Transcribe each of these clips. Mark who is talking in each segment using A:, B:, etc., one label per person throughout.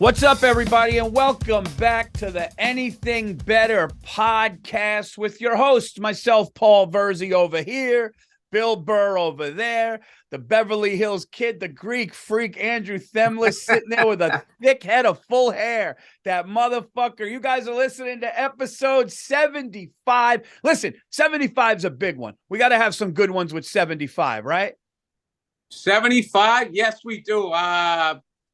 A: What's up, everybody, and welcome back to the Anything Better podcast with your host, myself, Paul Virzi, over here, Bill Burr over there, the Beverly Hills Kid, the Greek freak, Andrew Themlis, sitting there with a thick head of full hair. That motherfucker. You guys are listening to episode 75. Listen, 75 is a big one. We got to have some good ones with 75, right?
B: 75? Yes, we do.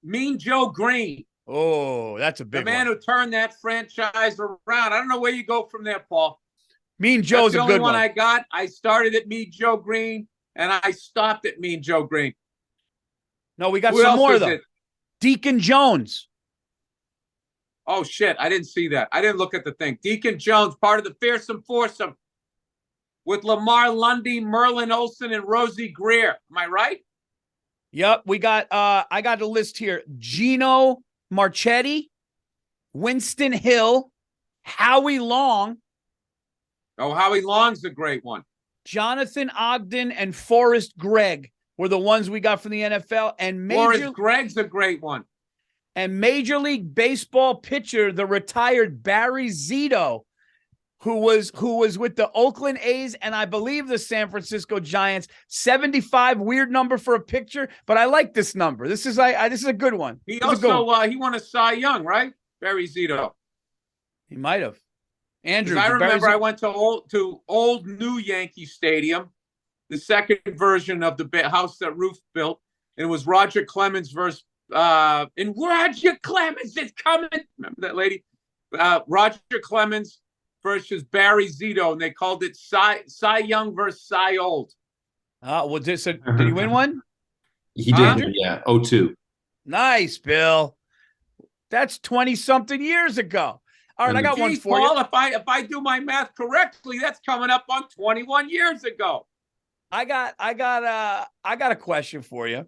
B: Mean Joe Green.
A: Oh, that's a big one.
B: The man who turned that franchise around. I don't know where you go from there, Paul.
A: Mean Joe's a good one.
B: That's the only one I got. I started at Mean Joe Green, and I stopped at Mean Joe Green.
A: No, we got some more, though. Deacon Jones.
B: Oh, shit. I didn't see that. I didn't look at the thing. Deacon Jones, part of the fearsome foursome with Lamar Lundy, Merlin Olsen, and Rosie Greer. Am I right?
A: Yep. We got, I got a list here. Gino Marchetti, Winston Hill, Howie Long.
B: Oh, Howie Long's a great one.
A: Jonathan Ogden and Forrest Gregg were the ones we got from the NFL. And
B: Forrest Gregg's a great one.
A: And Major League Baseball pitcher, the retired Barry Zito, who was with the Oakland A's and I believe the San Francisco Giants. 75, weird number for a pitcher, but I like this number. This is a good one.
B: He also he won a Cy Young, right? Barry Zito.
A: He might have. Andrew,
B: I remember I went to old New Yankee Stadium, the second version of the house that Ruth built. And it was Roger Clemens versus and Roger Clemens is coming. Remember that lady? Roger Clemens versus Barry Zito, and they called it Cy Young versus Cy Old.
A: Well, did he win one?
C: He did, yeah. 0-2.
A: Nice, Bill. That's 20-something years ago. All right, I got one for
B: Paul,
A: you.
B: If I do my math correctly, that's coming up on 21 years ago.
A: I got a question for you,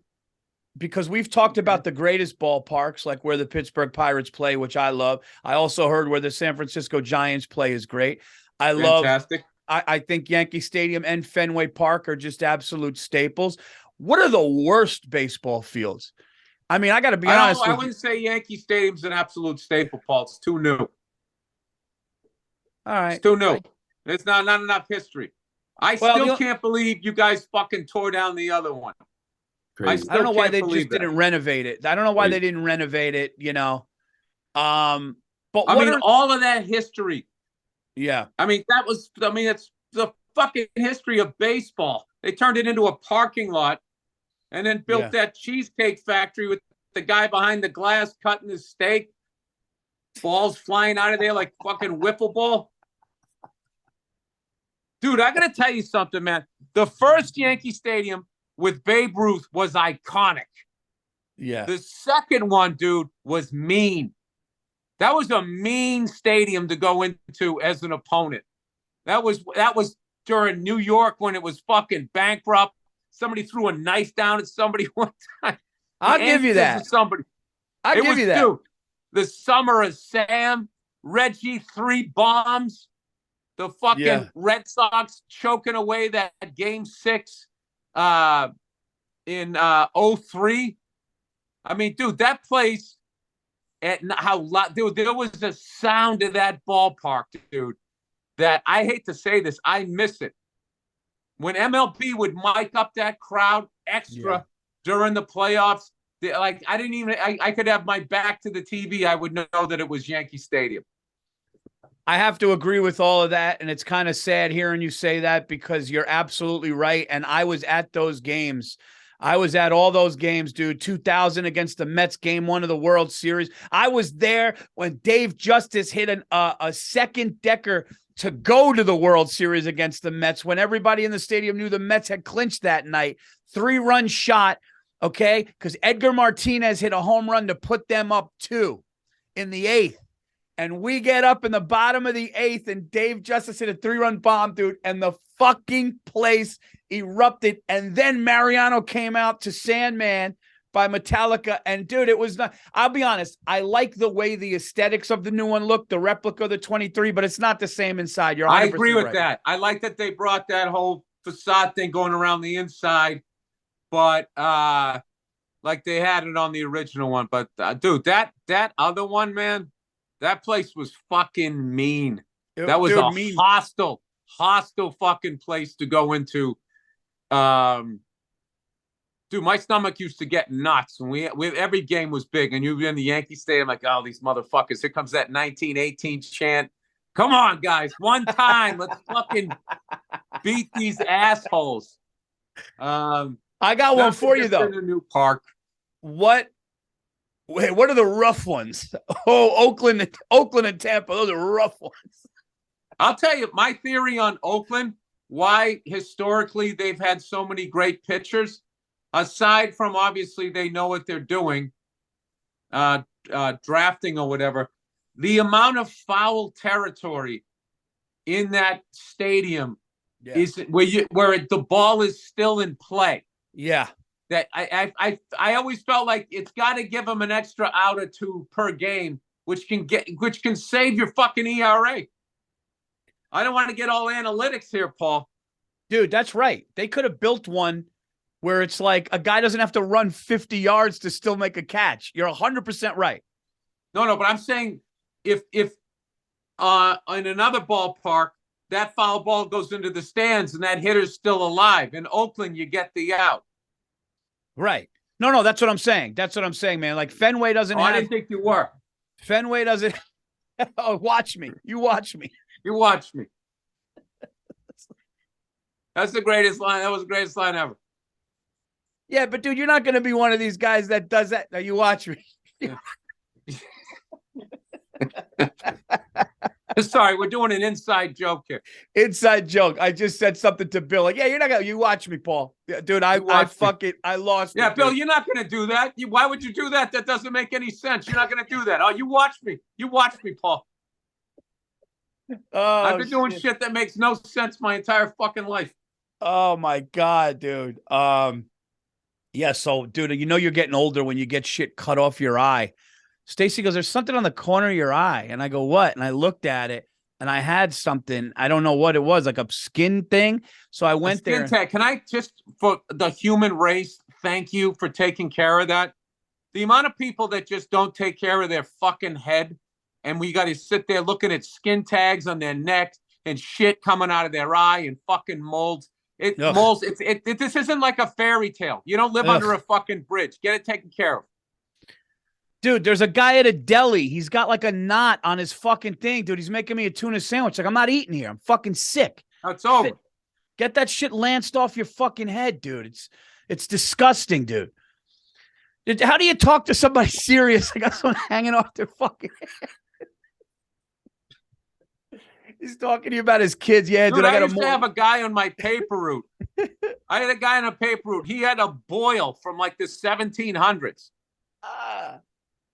A: because we've talked about the greatest ballparks, like where the Pittsburgh Pirates play, which I love. I also heard where the San Francisco Giants play is great.
B: Fantastic.
A: I think Yankee Stadium and Fenway Park are just absolute staples. What are the worst baseball fields? I mean, I got to be honest.
B: I wouldn't say Yankee Stadium's an absolute staple, Paul. It's too new.
A: All right.
B: It's too new. There's not enough history. I still can't believe you guys fucking tore down the other one.
A: I don't know why they just didn't renovate it. I don't know why they didn't renovate it, you know. But
B: all of that history.
A: Yeah.
B: It's the fucking history of baseball. They turned it into a parking lot and then built that cheesecake factory with the guy behind the glass cutting his steak. Balls flying out of there like fucking wiffle ball. Dude, I got to tell you something, man. The first Yankee Stadium with Babe Ruth was iconic.
A: Yeah.
B: The second one, dude, was mean. That was a mean stadium to go into as an opponent. That was during New York when it was fucking bankrupt. Somebody threw a knife down at somebody one time.
A: I'll give you that. I'll give you that.
B: Dude, the Summer of Sam, Reggie 3 bombs, the fucking Red Sox choking away that Game 6 in 03. I mean, dude, that place, there was a sound to that ballpark, dude, that I hate to say this, I miss it. When MLB would mic up that crowd extra during the playoffs, I could have my back to the TV. I would know that it was Yankee Stadium.
A: I have to agree with all of that, and it's kind of sad hearing you say that because you're absolutely right, and I was at those games. I was at all those games, dude. 2000 against the Mets, Game 1 of the World Series. I was there when Dave Justice hit a second decker to go to the World Series against the Mets when everybody in the stadium knew the Mets had clinched that night. 3-run shot. Okay, because Edgar Martinez hit a home run to put them up 2 in the 8th. And we get up in the bottom of the 8th, and Dave Justice hit a 3-run bomb, dude, and the fucking place erupted. And then Mariano came out to Sandman by Metallica. And, dude, it was not – I'll be honest. I like the way the aesthetics of the new one look, the replica of the 23, but it's not the same inside. You're 100%
B: I agree with
A: right.
B: that. I like that they brought that whole facade thing going around the inside. But like they had it on the original one. But dude, that other one, man, that place was fucking mean. That was a
A: mean.
B: hostile fucking place to go into. Dude, my stomach used to get nuts when we every game was big, and you'd be in the Yankee Stadium like, oh, these motherfuckers! Here comes that 1918 chant. Come on, guys, one time, let's fucking beat these assholes.
A: I got one for you though.
B: In a new park.
A: What are the rough ones? Oh, Oakland and Tampa. Those are rough ones.
B: I'll tell you my theory on Oakland, why historically they've had so many great pitchers, aside from obviously they know what they're doing, drafting or whatever, the amount of foul territory in that stadium is where the ball is still in play.
A: Yeah.
B: That I always felt like it's got to give them an extra out or two per game, which can save your fucking ERA. I don't want to get all analytics here, Paul.
A: Dude, that's right. They could have built one where it's like a guy doesn't have to run 50 yards to still make a catch. You're 100% right.
B: No, but I'm saying if in another ballpark, that foul ball goes into the stands and that hitter's still alive. In Oakland, you get the out.
A: Right. No, that's what I'm saying. That's what I'm saying, man. Like Fenway doesn't have...
B: I didn't think you were.
A: Fenway doesn't... Oh, watch me. You watch me.
B: You watch me. That's the greatest line. That was the greatest line ever.
A: Yeah, but dude, you're not going to be one of these guys that does that. Now you watch me.
B: Sorry, we're doing an inside joke here.
A: Inside joke. I just said something to Bill. Like, yeah, you're not going to, you watch me, Paul. Yeah, dude, I lost.
B: Yeah, Bill, you're not going to do that. Why would you do that? That doesn't make any sense. You're not going to do that. Oh, you watch me. You watch me, Paul.
A: Oh,
B: I've been doing shit that makes no sense my entire fucking life.
A: Oh my God, dude. Yeah, so dude, you know you're getting older when you get shit cut off your eye. Stacy goes, there's something on the corner of your eye. And I go, what? And I looked at it and I had something. I don't know what it was, like a skin thing. So I went there.
B: Tag. Can I just, for the human race, thank you for taking care of that? The amount of people that just don't take care of their fucking head, and we got to sit there looking at skin tags on their neck and shit coming out of their eye and fucking molds. Molds. This isn't like a fairy tale. You don't live under a fucking bridge. Get it taken care of.
A: Dude, there's a guy at a deli. He's got like a knot on his fucking thing, dude. He's making me a tuna sandwich. Like, I'm not eating here. I'm fucking sick.
B: It's over.
A: Get that shit lanced off your fucking head, dude. It's disgusting, dude. How do you talk to somebody serious? I got someone hanging off their fucking head. He's talking to you about his kids. Yeah, dude,
B: I used to have a guy on my paper route. I had a guy on a paper route. He had a boil from like the 1700s.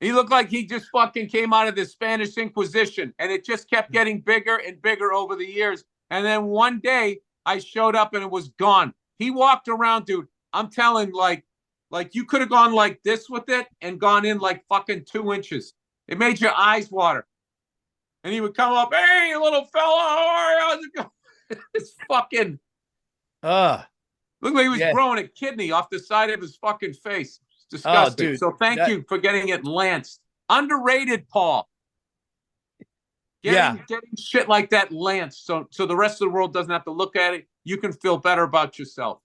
B: He looked like he just fucking came out of the Spanish Inquisition, and it just kept getting bigger and bigger over the years. And then one day I showed up and it was gone. He walked around, dude. I'm telling, like you could have gone like this with it and gone in like fucking 2 inches. It made your eyes water. And he would come up, hey, little fella, how are you? How's it going? It's fucking. Look like he was growing a kidney off the side of his fucking face. It's disgusting.
A: Dude,
B: so thank you for getting it lanced. Underrated, Paul. Getting shit like that lanced, so the rest of the world doesn't have to look at it. You can feel better about yourself.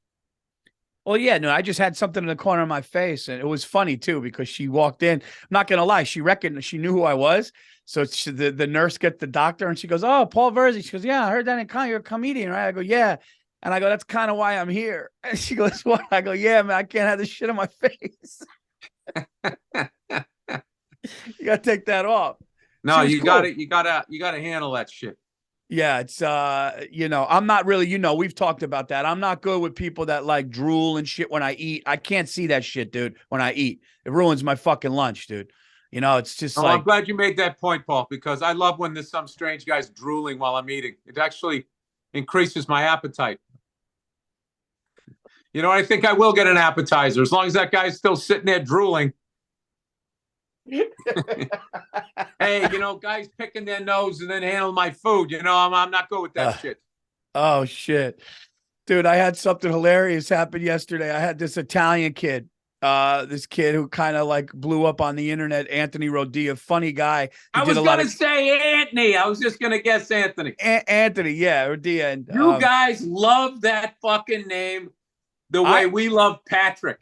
A: Well, yeah, no, I just had something in the corner of my face, and it was funny too because she walked in. I'm not gonna lie, she knew who I was. So the nurse gets the doctor, and she goes, "Oh, Paul Virzi." She goes, "Yeah, I heard that you're a comedian, right?" I go, "Yeah," and I go, "That's kind of why I'm here." And she goes, "What?" I go, "Yeah, man, I can't have this shit on my face." You gotta take that off.
B: No, you gotta handle that shit.
A: Yeah, it's I'm not really, we've talked about that. I'm not good with people that like drool and shit when I eat. I can't see that shit, dude, when I eat. It ruins my fucking lunch, dude. It's just
B: I'm glad you made that point, Paul, because I love when there's some strange guys drooling while I'm eating. It actually increases my appetite. I think I will get an appetizer as long as that guy's still sitting there drooling. Hey, guys picking their nose and then handle my food. I'm not good with that shit.
A: Oh, shit. Dude, I had something hilarious happen yesterday. I had this Italian kid. This kid who kind of like blew up on the internet, Anthony Rodia, funny guy.
B: I was going to say Anthony. I was just going to guess Anthony.
A: Anthony, yeah, Rodia. And
B: you guys love that fucking name the way we love Patrick.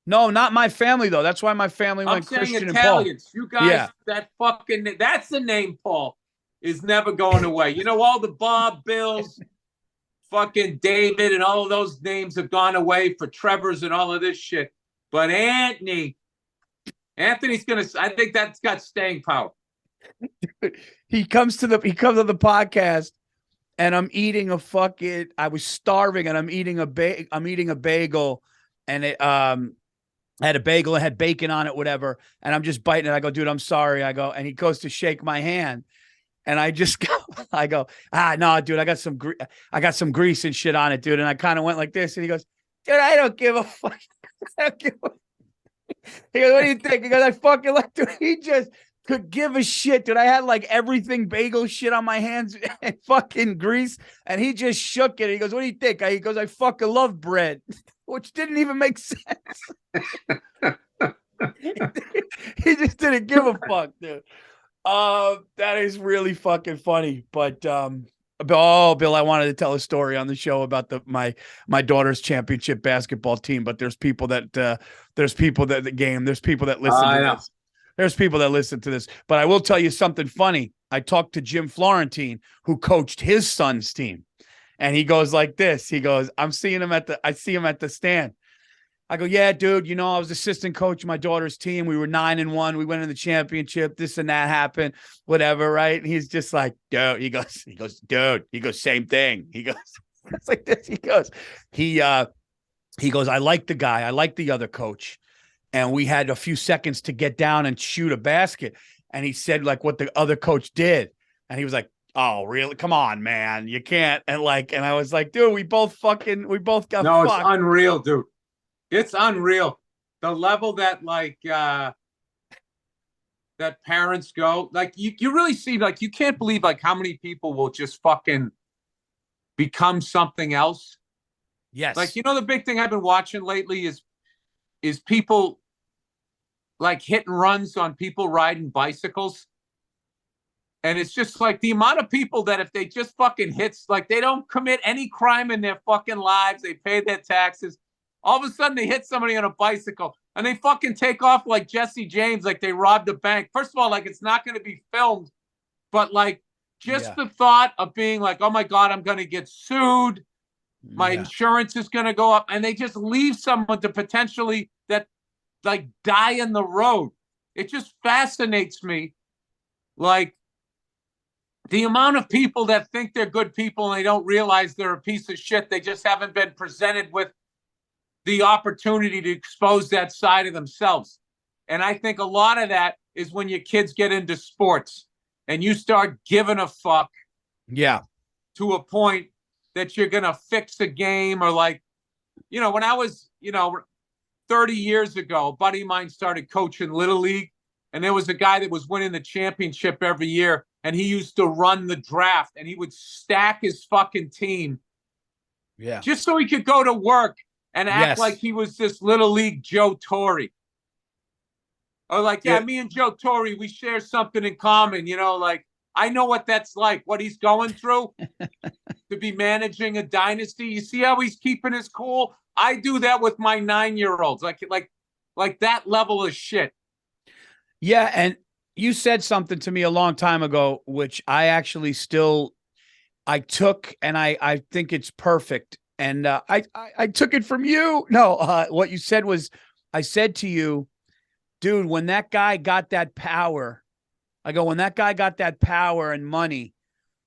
A: No, not my family though. That's why my family went Christian
B: Italians.
A: and Paul.
B: You guys, that fucking that's the name Paul is never going away. You know, all the Bob, Bills, fucking David, and all of those names have gone away for Trevor's and all of this shit. But Anthony's gonna. I think that's got staying power.
A: He comes to the podcast, and I'm eating a fucking. I was starving, and I'm eating a bagel, and it I had a bagel, it had bacon on it, whatever. And I'm just biting it. I go, dude, I'm sorry. I go, and he goes to shake my hand. And I just go, no, dude, I got some grease and shit on it, dude. And I kind of went like this. And he goes, dude, I don't give a fuck. He goes, what do you think? He goes, I fucking like, dude, he just could give a shit, dude. I had like everything bagel shit on my hands and fucking grease. And he just shook it. He goes, what do you think? He goes, I fucking love bread. Which didn't even make sense. He just didn't give a fuck, dude. That is really fucking funny. But Bill, I wanted to tell a story on the show about my daughter's championship basketball team. But there's people that There's people that listen to this. There's people that listen to this. But I will tell you something funny. I talked to Jim Florentine, who coached his son's team. And he goes like this. He goes, I see him at the stand. I go, yeah, dude, I was assistant coach of my daughter's team. We were 9-1. We went in the championship. This and that happened, whatever. Right. And he's just like, dude, he goes, dude, same thing. He goes, it's like this. He goes, I like the guy. I like the other coach. And we had a few seconds to get down and shoot a basket. And he said like what the other coach did. And he was like, oh, really? Come on, man. You can't. And I was like, dude, we both got fucked.
B: It's unreal, dude. It's unreal. The level that that parents go, like you really see, like, you can't believe like how many people will just fucking become something else.
A: Yes.
B: Like, the big thing I've been watching lately is people like hit and runs on people riding bicycles. And it's just like the amount of people that if they just fucking hits, like they don't commit any crime in their fucking lives. They pay their taxes. All of a sudden they hit somebody on a bicycle and they fucking take off like Jesse James, like they robbed a bank. First of all, like it's not going to be filmed, but like just the thought of being like, oh my God, I'm going to get sued. My insurance is going to go up. And they just leave someone to potentially that like die in the road. It just fascinates me. Like, the amount of people that think they're good people and they don't realize they're a piece of shit. They just haven't been presented with the opportunity to expose that side of themselves. And I think a lot of that is when your kids get into sports and you start giving a fuck.
A: Yeah.
B: To a point that you're going to fix a game or like, when I was, 30 years ago, a buddy of mine started coaching Little League and there was a guy that was winning the championship every year. And he used to run the draft and he would stack his fucking team.
A: Yeah. Just
B: so he could go to work and act like he was this Little League Joe Torre. Or like, me and Joe Torre, we share something in common, like I know what that's like, what he's going through to be managing a dynasty. You see how he's keeping his cool? I do that with my 9-year-olds, like that level of shit.
A: Yeah. And you said something to me a long time ago, which I actually I took, and I think it's perfect. And I took it from you. No, what you said was, I said to you, dude, when that guy got that power, when that guy got that power and money,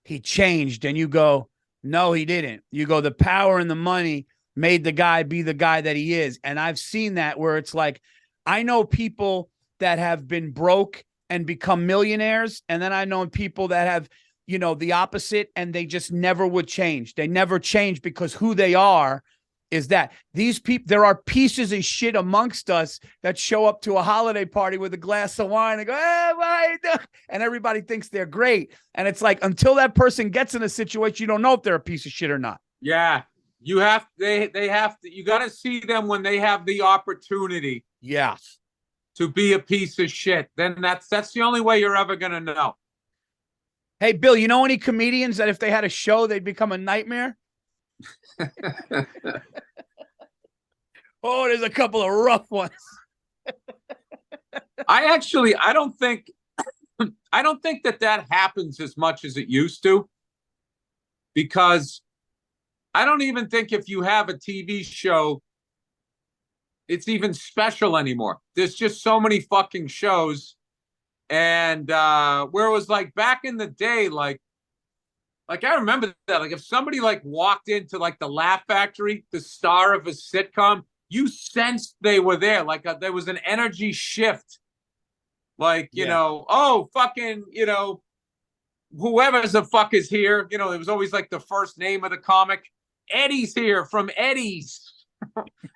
A: he changed. And you go, no, he didn't. You go, the power and the money made the guy be the guy that he is. And I've seen that where it's like, I know people that have been broke and become millionaires. And then I know people that have, the opposite, and they just never would change. They never change because who they are is that. These people, there are pieces of shit amongst us that show up to a holiday party with a glass of wine and go, and everybody thinks they're great. And it's like, until that person gets in a situation, you don't know if they're a piece of shit or not.
B: Yeah. They have to. You got to see them when they have the opportunity.
A: Yes.
B: To be a piece of shit. Then that's the only way you're ever gonna know.
A: Hey, Bill, you know any comedians that if they had a show, they'd become a nightmare? Oh, there's a couple of rough ones.
B: I don't think that happens as much as it used to, because I don't even think if you have a TV show, it's even special anymore. There's just so many fucking shows. And where it was like back in the day, like I remember that, like if somebody like walked into like the Laugh Factory, the star of a sitcom, you sensed they were there. Like there was an energy shift. Like, you know, oh, fucking, you know, whoever the fuck is here. You know, it was always like the first name of the comic. Eddie's here from Eddie's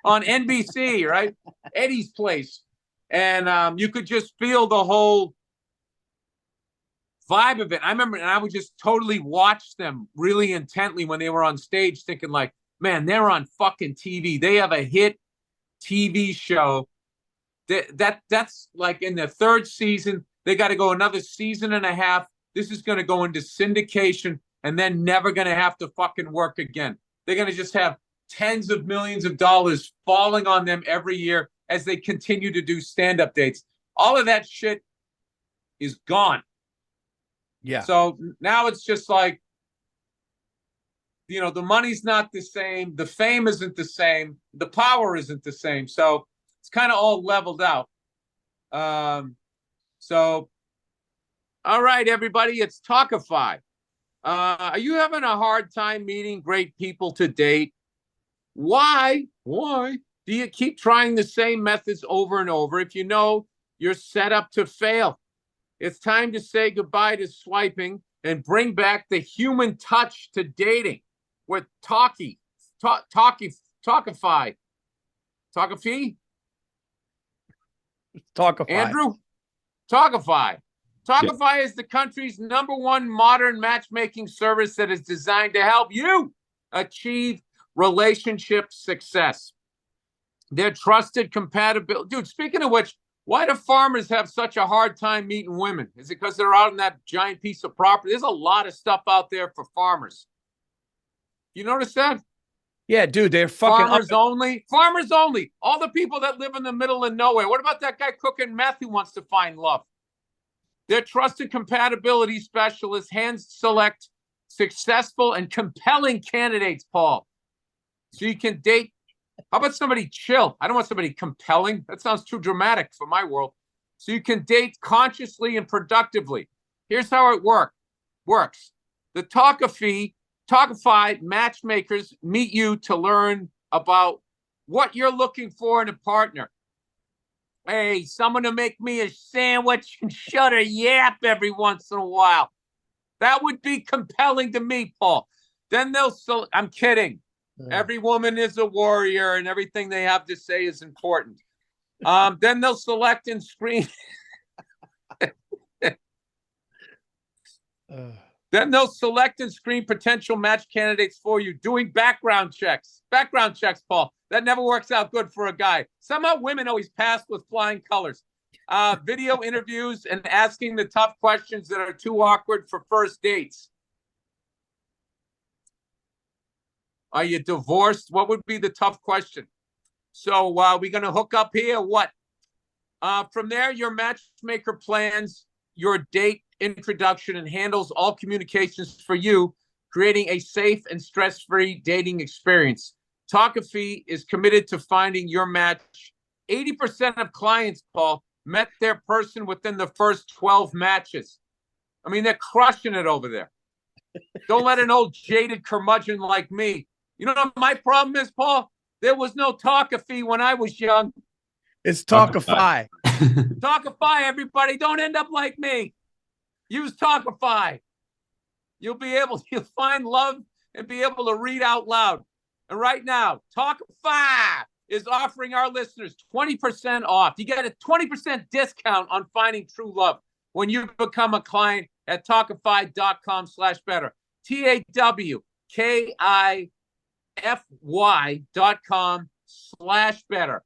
B: on NBC, right? Eddie's Place. And you could just feel the whole vibe of it. I remember, and I would just totally watch them really intently when they were on stage, thinking like, man, they're on fucking TV. They have a hit TV show. That's like in the third season. They got to go another season and a half. This is going to go into syndication and then never going to have to fucking work again. They're going to just have tens of millions of dollars falling on them every year as they continue to do stand-up dates. All of that shit is gone.
A: Yeah.
B: So now it's just like, you know, the money's not the same. The fame isn't the same. The power isn't the same. So it's kind of all leveled out. So, all right, everybody, it's Talkify. Are you having a hard time meeting great people to date? Why do you keep trying the same methods over and over if you know you're set up to fail? It's time to say goodbye to swiping and bring back the human touch to dating with Talkify. Talkify. Andrew? Talkify. Talkify is the country's #1 modern matchmaking service that is designed to help you achieve relationship success. Their trusted compatibility. Dude, speaking of which, why do farmers have such a hard time meeting women? Is it because they're out on that giant piece of property? There's a lot of stuff out there for farmers. You notice that?
A: Yeah, dude, they're fucking
B: farmers only. Farmers only. All the people that live in the middle of nowhere. What about that guy cooking meth who wants to find love? Their trusted compatibility specialists hand select successful and compelling candidates, Paul. So you can date. How about somebody chill? I don't want somebody compelling. That sounds too dramatic for my world. So you can date consciously and productively. Here's how it works. The Talkify matchmakers meet you to learn about what you're looking for in a partner. Hey, someone to make me a sandwich and shut a yap every once in a while. That would be compelling to me, Paul. Then I'm kidding. Every woman is a warrior and everything they have to say is important. Then they'll select and screen. Then they'll select and screen potential match candidates for you, doing background checks. Background checks, Paul. That never works out good for a guy. Somehow women always pass with flying colors. Video interviews and asking the tough questions that are too awkward for first dates. Are you divorced? What would be the tough question? So we're going to hook up here. What? From there, your matchmaker plans your date introduction and handles all communications for you, creating a safe and stress-free dating experience. Talkify is committed to finding your match. 80% of clients, Paul, met their person within the first 12 matches. I mean, they're crushing it over there. Don't let an old jaded curmudgeon like me. You know what my problem is, Paul? There was no Talkify when I was young.
A: It's Talkify.
B: Talkify, everybody. Don't end up like me. Use Talkify. You'll find love and be able to read out loud. And right now, Talkify is offering our listeners 20% off. You get a 20% discount on finding true love when you become a client at Talkify.com/better. TAWKIFY.com. talkify.com/better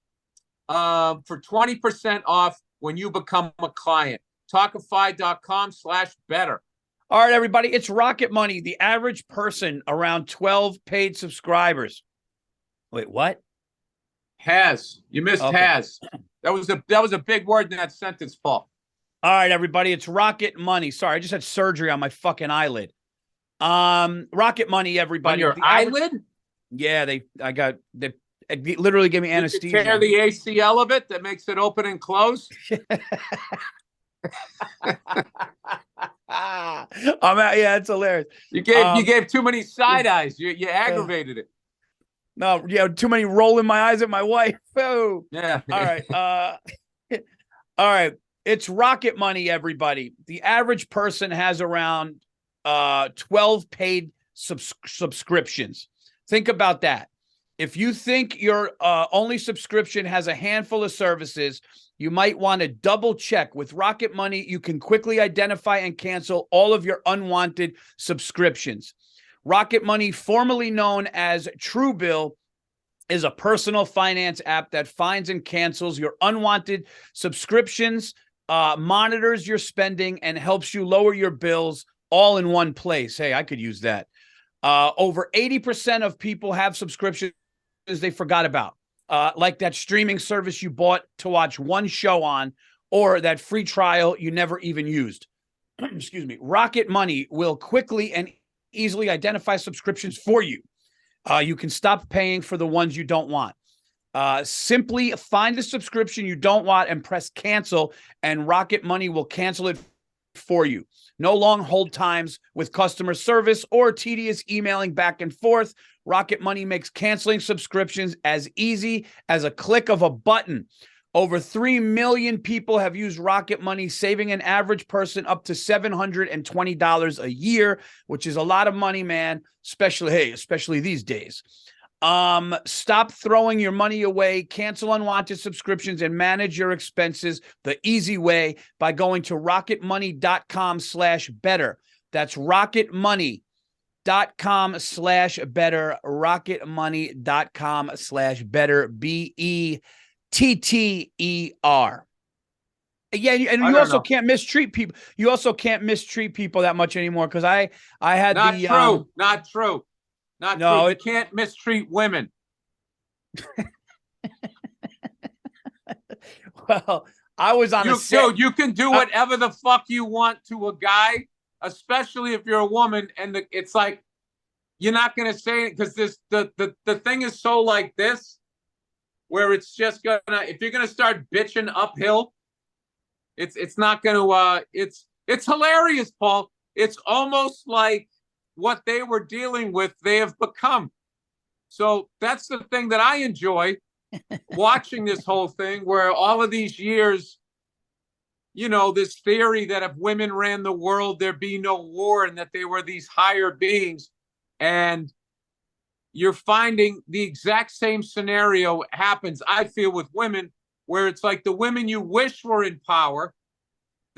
B: for 20% off when you become a client. Talkify.com/better.
A: All right, everybody. It's Rocket Money. The average person around 12 paid subscribers. Wait, what?
B: Has. You missed
A: Okay.
B: has. That was a big word in that sentence, Paul.
A: All right, everybody. It's Rocket Money. Sorry, I just had surgery on my fucking eyelid. Rocket Money, everybody.
B: On your eyelid?
A: Yeah, they literally gave me anesthesia.
B: Did you tear the ACL of it that makes it open and close?
A: Yeah, it's hilarious.
B: You gave too many side eyes. You aggravated it.
A: No, yeah, too many rolling my eyes at my wife. Oh.
B: Yeah.
A: All right. All right. It's Rocket Money, everybody. The average person has around 12 paid subscriptions. Think about that. If you think your only subscription has a handful of services, you might want to double check. With Rocket Money, you can quickly identify and cancel all of your unwanted subscriptions. Rocket Money, formerly known as Truebill, is a personal finance app that finds and cancels your unwanted subscriptions, monitors your spending, and helps you lower your bills all in one place. Hey, I could use that. Over 80% of people have subscriptions they forgot about, like that streaming service you bought to watch one show on, or that free trial you never even used. Excuse me. Rocket Money will quickly and easily identify subscriptions for you. You can stop paying for the ones you don't want. Simply find the subscription you don't want and press cancel, and Rocket Money will cancel it for you. No long hold times with customer service or tedious emailing back and forth. Rocket Money makes canceling subscriptions as easy as a click of a button. Over 3 million people have used Rocket Money, saving an average person up to $720 a year, which is a lot of money, man, especially these days. Stop throwing your money away, cancel unwanted subscriptions, and manage your expenses the easy way by going to rocketmoney.com/better. That's rocketmoney.com/better, rocketmoney.com/better, BETTER. Yeah, and you also can't mistreat people. You also can't mistreat people that much anymore, because I had
B: not
A: the
B: true, not true. Not
A: no,
B: true. You can't mistreat women.
A: Well, I was on a set.
B: Dude, you can do whatever the fuck you want to a guy, especially if you're a woman, and it's like you're not gonna say it because the thing is so like this, where it's just gonna, if you're gonna start bitching uphill, it's not gonna it's hilarious, Paul. It's almost like what they were dealing with, they have become. So that's the thing that I enjoy watching this whole thing, where all of these years, this theory that if women ran the world, there'd be no war, and that they were these higher beings. And you're finding the exact same scenario happens, I feel, with women, where it's like the women you wish were in power,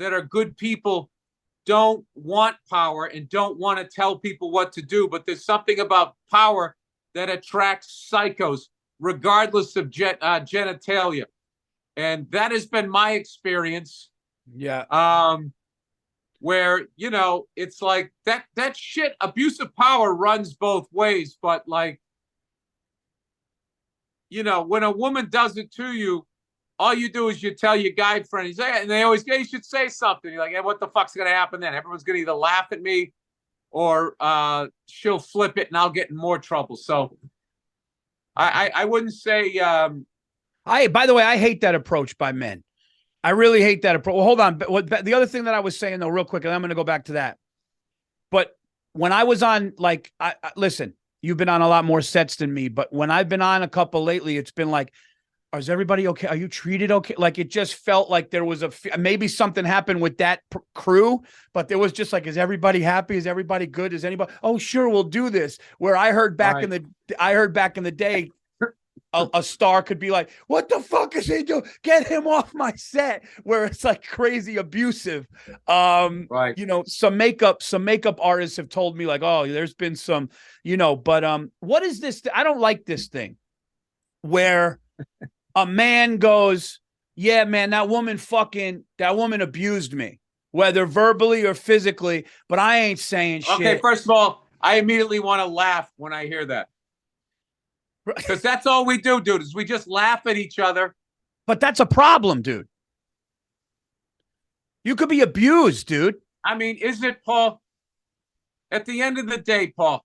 B: that are good people, don't want power and don't want to tell people what to do. But there's something about power that attracts psychos, regardless of genitalia. And that has been my experience.
A: Yeah.
B: Where, it's like that shit, abuse of power runs both ways. But like, when a woman does it to you, all you do is you tell your guy friend, and they always go, you should say something. You're like, hey, what the fuck's going to happen then? Everyone's going to either laugh at me or she'll flip it and I'll get in more trouble. So I wouldn't say.
A: By the way, I hate that approach by men. I really hate that approach. Well, hold on. But the other thing that I was saying, though, real quick, and I'm going to go back to that. But when I was on, like, listen, you've been on a lot more sets than me, but when I've been on a couple lately, it's been like, is everybody okay? Are you treated okay? Like, it just felt like there was maybe something happened with that crew, but there was just like, is everybody happy? Is everybody good? Is anybody? Oh, sure, we'll do this. Where I heard back in the day, a star could be like, what the fuck is he doing? Get him off my set, where it's like crazy abusive.
B: Right.
A: You know, some makeup artists have told me like, oh, there's been some, you know, but what is this? I don't like this thing where a man goes, yeah, man, that woman abused me, whether verbally or physically, but I ain't saying shit.
B: Okay, first of all, I immediately want to laugh when I hear that. Because that's all we do, dude, is we just laugh at each other.
A: But that's a problem, dude. You could be abused, dude.
B: I mean, is it, Paul? At the end of the day, Paul,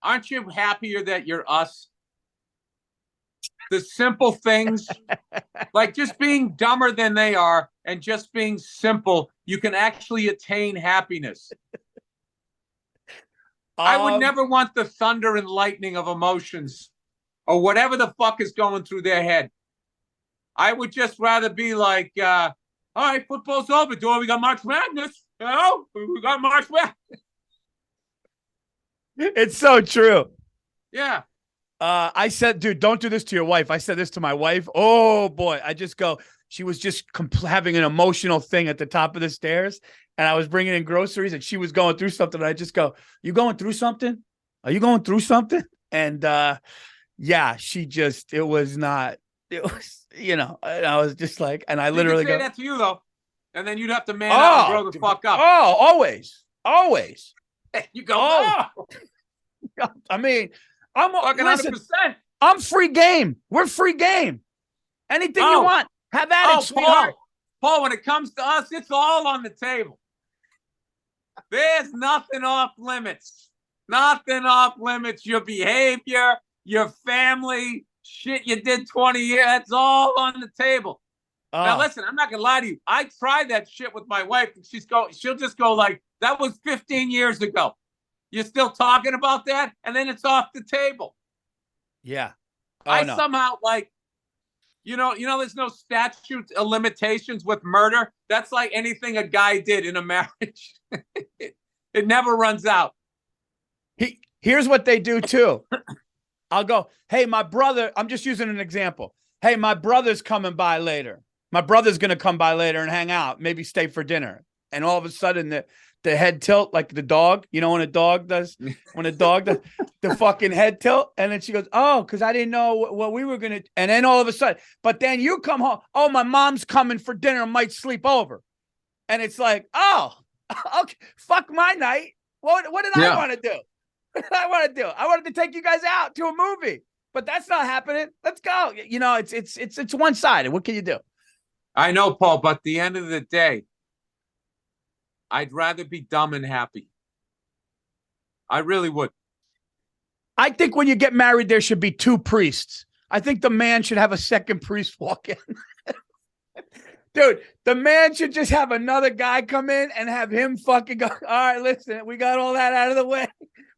B: aren't you happier that you're us? The simple things, like just being dumber than they are and just being simple, you can actually attain happiness. I would never want the thunder and lightning of emotions or whatever the fuck is going through their head. I would just rather be like, all right, football's over, dude. We got March Madness. You know, we got March Madness.
A: It's so true.
B: Yeah.
A: I said, dude, don't do this to your wife. I said this to my wife. Oh, boy. I just go, she was just having an emotional thing at the top of the stairs. And I was bringing in groceries and she was going through something. And I just go, you going through something? Are you going through something? And yeah, it was, you know, and I was just like, and I literally
B: say
A: go,
B: that to you though. And then you'd have to man up and grow the fuck up.
A: Oh, always.
B: You go, oh.
A: I mean, I'm
B: fucking 100%.
A: I'm free game. We're free game. Anything you want. Have at it, sweetheart.
B: Paul, when it comes to us, it's all on the table. There's nothing off limits. Nothing off limits. Your behavior, your family, shit you did 20 years, that's all on the table. Now, listen, I'm not going to lie to you. I tried that shit with my wife, and she'll just go like, that was 15 years ago. You're still talking about that? And then it's off the table.
A: Yeah.
B: Somehow, like, you know, there's no statute of limitations with murder. That's like anything a guy did in a marriage. It never runs out.
A: Here's what they do too. I'll go, hey, my brother, I'm just using an example. Hey, my brother's coming by later. My brother's going to come by later and hang out, maybe stay for dinner. And all of a sudden the head tilt, like the dog, you know, when a dog does the fucking head tilt. And then she goes, oh, because I didn't know what we were going to. And then all of a sudden, but then you come home. Oh, my mom's coming for dinner and might sleep over. And it's like, oh, okay, fuck my night. What did I want to do? What did I want to do? I wanted to take you guys out to a movie, but that's not happening. Let's go. You know, it's one-sided. What can you do?
B: I know, Paul, but at the end of the day, I'd rather be dumb and happy. I really would.
A: I think when you get married, there should be two priests. I think the man should have a second priest walk in. Dude, the man should just have another guy come in and have him fucking go, all right, listen, we got all that out of the way,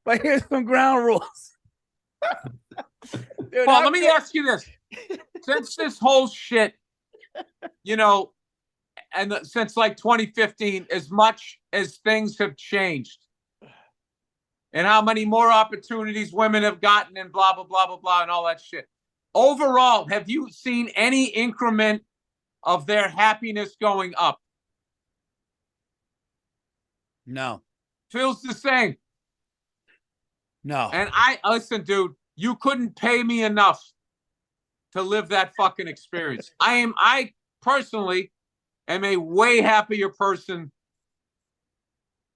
A: but here's some ground rules. Dude,
B: Paul, let me ask you this. Since this whole shit, you know, and since like 2015, as much as things have changed and how many more opportunities women have gotten and blah, blah, blah, blah, blah, and all that shit. Overall, have you seen any increment of their happiness going up?
A: No.
B: Feels the same.
A: No.
B: And listen, dude, you couldn't pay me enough to live that fucking experience. I personally am a way happier person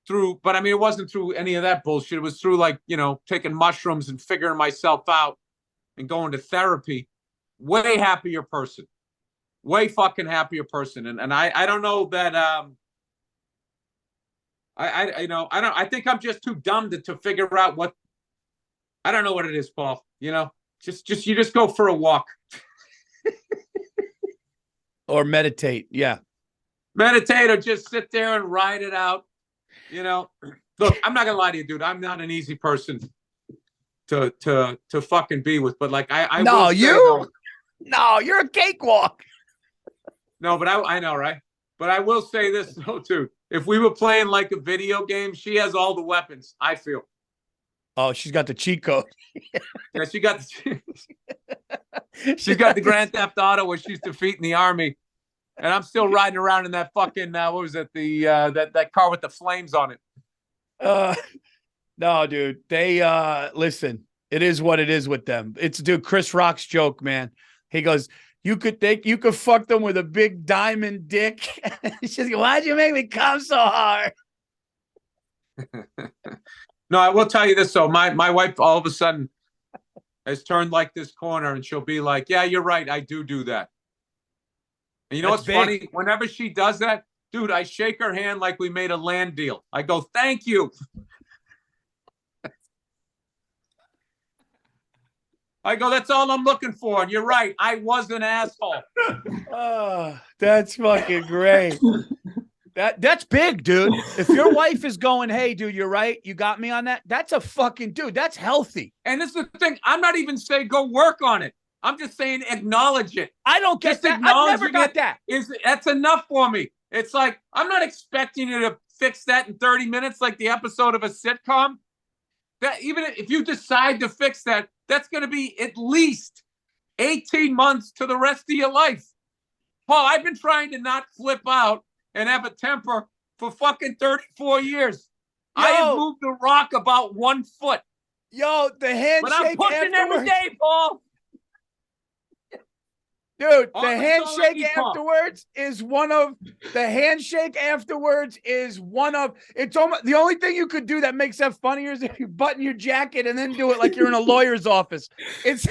B: through, but I mean, it wasn't through any of that bullshit. It was through like, you know, taking mushrooms and figuring myself out and going to therapy. Way happier person. Way fucking happier person. And I don't know that, I think I'm just too dumb to figure out what, I don't know what it is, Paul, you know, you just go for a walk.
A: Or meditate. Yeah.
B: Meditate or just sit there and ride it out. You know, look, I'm not gonna lie to you, dude. I'm not an easy person to fucking be with, but like I
A: no,
B: will say,
A: no, you're a cakewalk.
B: No, but I know, right? But I will say this though, too. If we were playing like a video game, she has all the weapons, I feel.
A: Oh, she's got the cheat code.
B: Yeah, she's got the Grand Theft Auto where she's defeating the army, and I'm still riding around in that fucking what was it, the that car with the flames on it.
A: No, dude. They listen. It is what it is with them. It's dude. Chris Rock's joke, man. He goes, "You could fuck them with a big diamond dick." She's like, "Why'd you make me come so hard?"
B: No, I will tell you this though. My wife all of a sudden has turned like this corner, and she'll be like, "Yeah, you're right. I do that." And you know what's funny? Whenever she does that, dude, I shake her hand like we made a land deal. I go, "Thank you." I go, "That's all I'm looking for." And you're right. I was an asshole.
A: Oh, that's fucking great. That's big, dude. If your wife is going, "Hey, dude, you're right. You got me on that." That's a fucking dude. That's healthy.
B: And this is the thing. I'm not even saying go work on it. I'm just saying acknowledge it.
A: I don't get that. I've never got that.
B: That's enough for me. It's like, I'm not expecting you to fix that in 30 minutes like the episode of a sitcom. That even if you decide to fix that, that's going to be at least 18 months to the rest of your life. Paul, I've been trying to not flip out and have a temper for fucking 34 years. I have moved the rock about 1 foot.
A: Yo, the handshake.
B: But I'm pushing every day, Paul.
A: Dude, the handshake afterwards is one of it's almost the only thing you could do that makes that funnier is if you button your jacket and then do it like you're in a lawyer's office. It's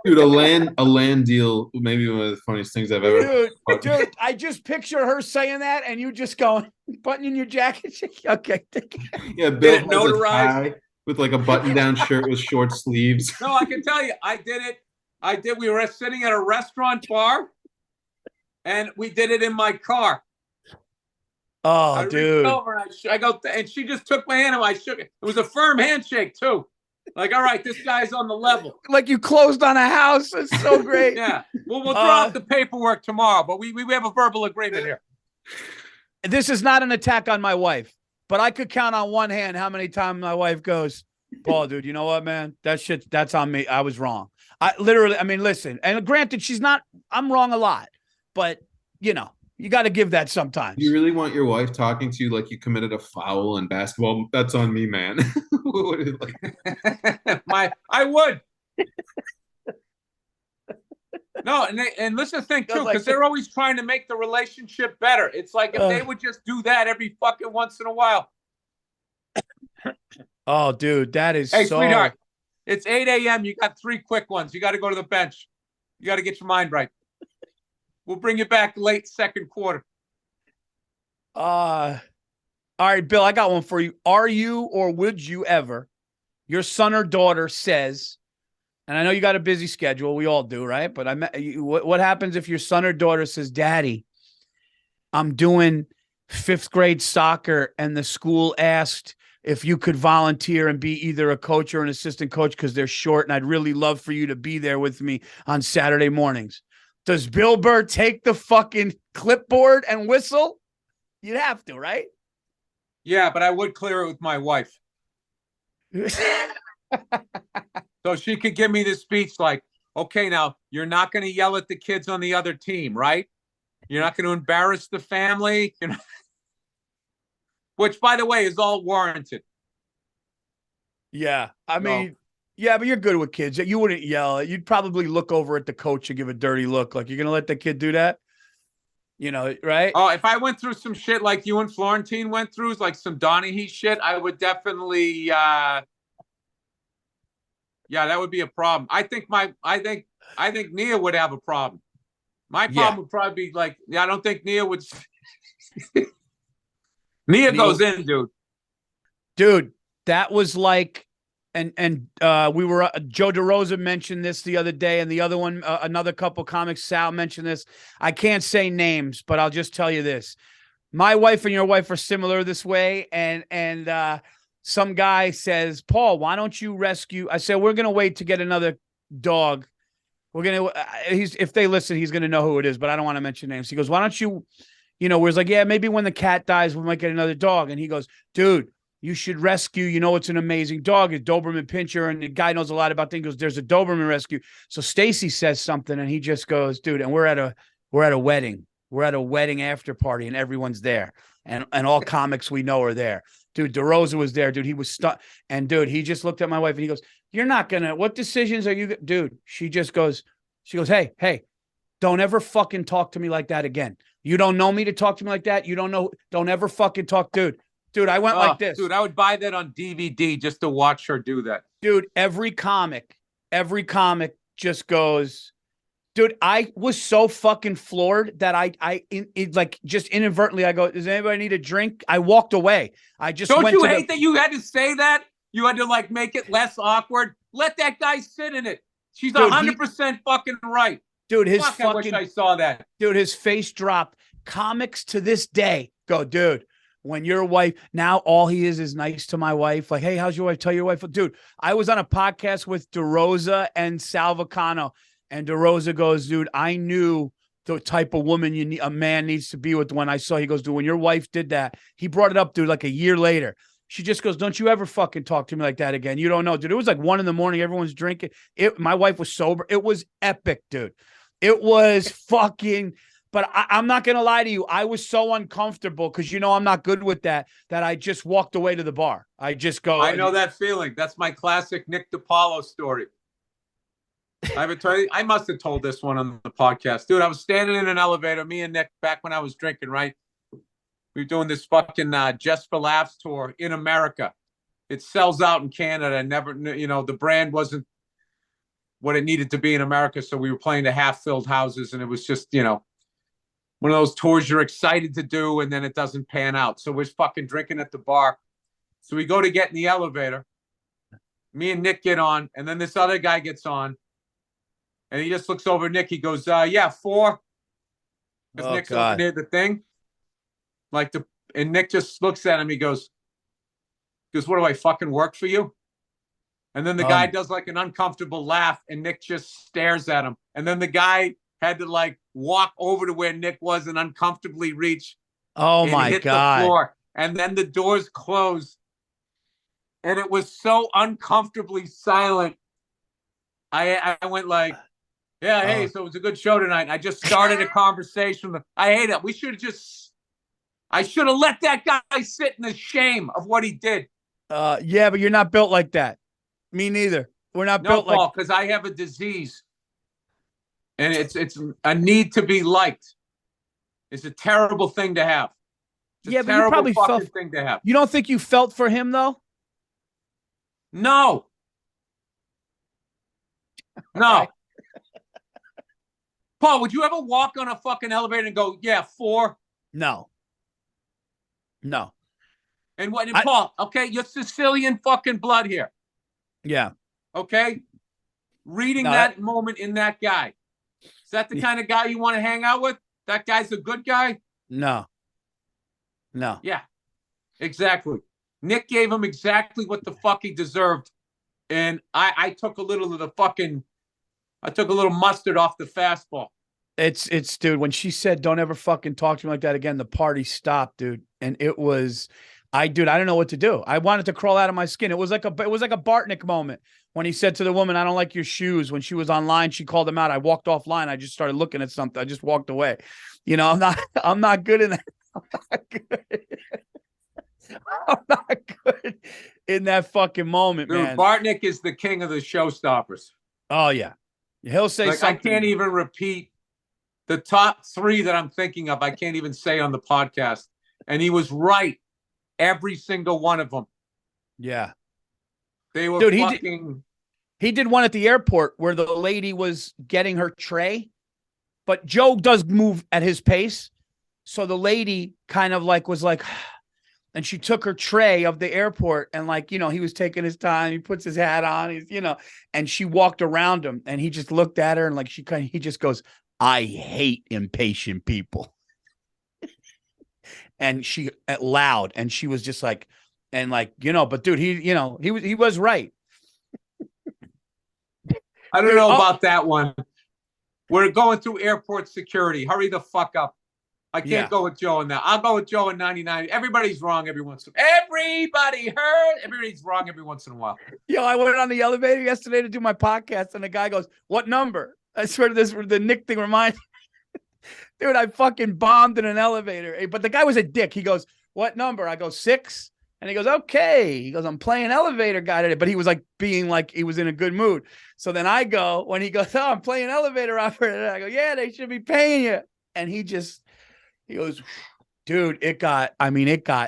C: dude, a land deal, maybe one of the funniest things I've ever
A: dude, I just picture her saying that and you just going buttoning your jacket. Okay.
C: Yeah, Bill has a tie with like a button-down shirt with short sleeves.
B: No, I can tell you, I did it. We were sitting at a restaurant bar, and we did it in my car.
A: Oh, dude!
B: Over and I go, and she just took my hand and I shook it. It was a firm handshake too. Like, all right, this guy's on the level.
A: Like you closed on a house. It's so great.
B: Yeah, we'll draw up the paperwork tomorrow, but we have a verbal agreement here.
A: This is not an attack on my wife, but I could count on one hand how many times my wife goes, "Paul, dude, you know what, man? That's on me. I was wrong." I mean, listen, and granted, I'm wrong a lot, but you got to give that sometimes.
C: You really want your wife talking to you like you committed a foul in basketball? That's on me, man.
B: I would. No, and listen to the thing too, because they're always trying to make the relationship better. It's like if they would just do that every fucking once in a while.
A: Oh, dude, that is
B: Hey, sweetheart. It's 8 a.m. You got 3 quick ones. You got to go to the bench. You got to get your mind right. We'll bring you back late second quarter.
A: All right, Bill, I got one for you. Are you or would you ever, your son or daughter says, and I know you got a busy schedule. We all do, right? But what happens if your son or daughter says, "Daddy, I'm doing 5th grade soccer and the school asked if you could volunteer and be either a coach or an assistant coach because they're short, and I'd really love for you to be there with me on Saturday mornings." Does Bill Burr take the fucking clipboard and whistle? You'd have to, right?
B: Yeah, but I would clear it with my wife. So she could give me this speech like, "Okay, now you're not going to yell at the kids on the other team, right? You're not going to embarrass the family." Which, by the way, is all warranted.
A: Yeah. I mean, yeah, but you're good with kids. You wouldn't yell. You'd probably look over at the coach and give a dirty look. Like, you're going to let the kid do that? Right?
B: Oh, if I went through some shit like you and Florentine went through, like some Donaghy shit, I would definitely, yeah, that would be a problem. I think Nia would have a problem. My problem would probably be like, I don't think Nia would. Nia goes in, dude.
A: Dude, that was like, and we were, Joe DeRosa mentioned this the other day, and the other one, another couple comics, Sal mentioned this. I can't say names, but I'll just tell you this. My wife and your wife are similar this way, and some guy says, "Paul, why don't you rescue?" I said, "We're going to wait to get another dog. We're going to, if they listen, he's going to know who it is, but I don't want to mention names." He goes, "Why don't you," we're like, "Yeah, maybe when the cat dies, we might get another dog." And he goes, "Dude, You should rescue. You know, it's an amazing dog. It's Doberman Pinscher, and the guy knows a lot about things. He goes, there's a Doberman rescue. So Stacy says something, and he just goes, dude, and we're at a wedding. We're at a wedding after party, and everyone's there, and all comics we know are there. Dude, DeRosa was there. Dude, he was stuck. And dude, he just looked at my wife, and he goes, "You're not gonna. What decisions are you, dude?" She goes, hey, don't ever fucking talk to me like that again. You don't know me to talk to me like that. You don't know. Don't ever fucking talk, dude. Dude, I went like this.
B: Dude, I would buy that on DVD just to watch her do that.
A: Dude, every comic just goes, dude, I was so fucking floored that I just inadvertently, I go, does anybody need a drink? I walked away. I just
B: Don't you hate that you had to say that? You had to like make it less awkward. Let that guy sit in it. She's 100% fucking right.
A: Dude,
B: I wish I saw that.
A: Dude, his face dropped. Comics to this day go, dude, when your wife, now all he is nice to my wife. Like, hey, how's your wife? Tell your wife. Dude, I was on a podcast with DeRosa and Salvicano, and DeRosa goes, dude, I knew the type of woman a man needs to be with when I saw. He goes, dude, when your wife did that, he brought it up, dude, like a year later. She just goes, don't you ever fucking talk to me like that again. You don't know, dude. It was like 1 a.m. Everyone's drinking. My wife was sober. It was epic, dude. It was fucking... But I'm not going to lie to you. I was so uncomfortable because, I'm not good with that I just walked away to the bar. I just go.
B: I know that feeling. That's my classic Nick DiPaolo story. I must have told this one on the podcast. Dude, I was standing in an elevator, me and Nick, back when I was drinking, right? We were doing this fucking Just for Laughs tour in America. It sells out in Canada. Never, the brand wasn't what it needed to be in America. So we were playing to half-filled houses, and it was just, one of those tours you're excited to do, and then it doesn't pan out. So we're fucking drinking at the bar. So we go to get in the elevator. Me and Nick get on, and then this other guy gets on, and he just looks over at Nick. He goes, yeah, 4. Because Nick's over near the thing. And Nick just looks at him. He goes, what do I fucking work for you? And then the guy does like an uncomfortable laugh, and Nick just stares at him. And then the guy had to like walk over to where Nick was and uncomfortably reach.
A: Oh my God.
B: The floor. And then the doors closed. And it was so uncomfortably silent. I went like, yeah, hey, so it was a good show tonight. And I just started a conversation. I hate it. I should have let that guy sit in the shame of what he did.
A: Yeah, but you're not built like that. Me neither. We're not built like,
B: because I have a disease. And it's a need to be liked. It's a terrible thing to have. It's
A: but you probably felt
B: thing to have.
A: You don't think you felt for him though?
B: No. No. Paul, would you ever walk on a fucking elevator and go, yeah, 4?
A: No.
B: And what, Paul, okay, you're Sicilian fucking blood here.
A: Yeah.
B: Okay? Reading that moment in that guy. Is that the kind of guy you want to hang out with? That guy's a good guy?
A: No.
B: Yeah, exactly. Nick gave him exactly what the fuck he deserved. And I took a little of the fucking, I took a little mustard off the fastball.
A: It's dude, when she said, don't ever fucking talk to me like that again, the party stopped, dude. And it was, I don't know what to do. I wanted to crawl out of my skin. It was like a Bartnick moment when he said to the woman, I don't like your shoes. When she was online, she called him out. I walked offline. I just started looking at something. I just walked away. I'm not good in that. I'm not good in that fucking moment,
B: dude,
A: man.
B: Bartnick is the king of the showstoppers.
A: Oh yeah. He'll say something.
B: I can't even repeat the top 3 that I'm thinking of. I can't even say on the podcast. And he was right. Every single one of them.
A: Yeah.
B: They were
A: he did one at the airport where the lady was getting her tray, but Joe does move at his pace. So the lady kind of like was like, and she took her tray of the airport and like, he was taking his time. He puts his hat on, and she walked around him and he just looked at her and like, he just goes, I hate impatient people. And she loud, and she was just like, and like, but dude, he was right.
B: I don't know about that one. We're going through airport security. Hurry the fuck up. I can't go with Joe in that. I'll go with Joe in 99. Everybody's wrong every once in a while. Everybody's wrong every once in a while.
A: Yo, I went on the elevator yesterday to do my podcast, and the guy goes, "What number?" I swear to this, the Nick thing reminds me. Dude, I fucking bombed in an elevator. But the guy was a dick. He goes, "What number?" I go, 6. And he goes, "Okay." He goes, "I'm playing elevator guy today." But he was like being like he was in a good mood. So then I go, when he goes, "Oh, I'm playing elevator operator." I go, "Yeah, they should be paying you." And he goes, "Dude, it got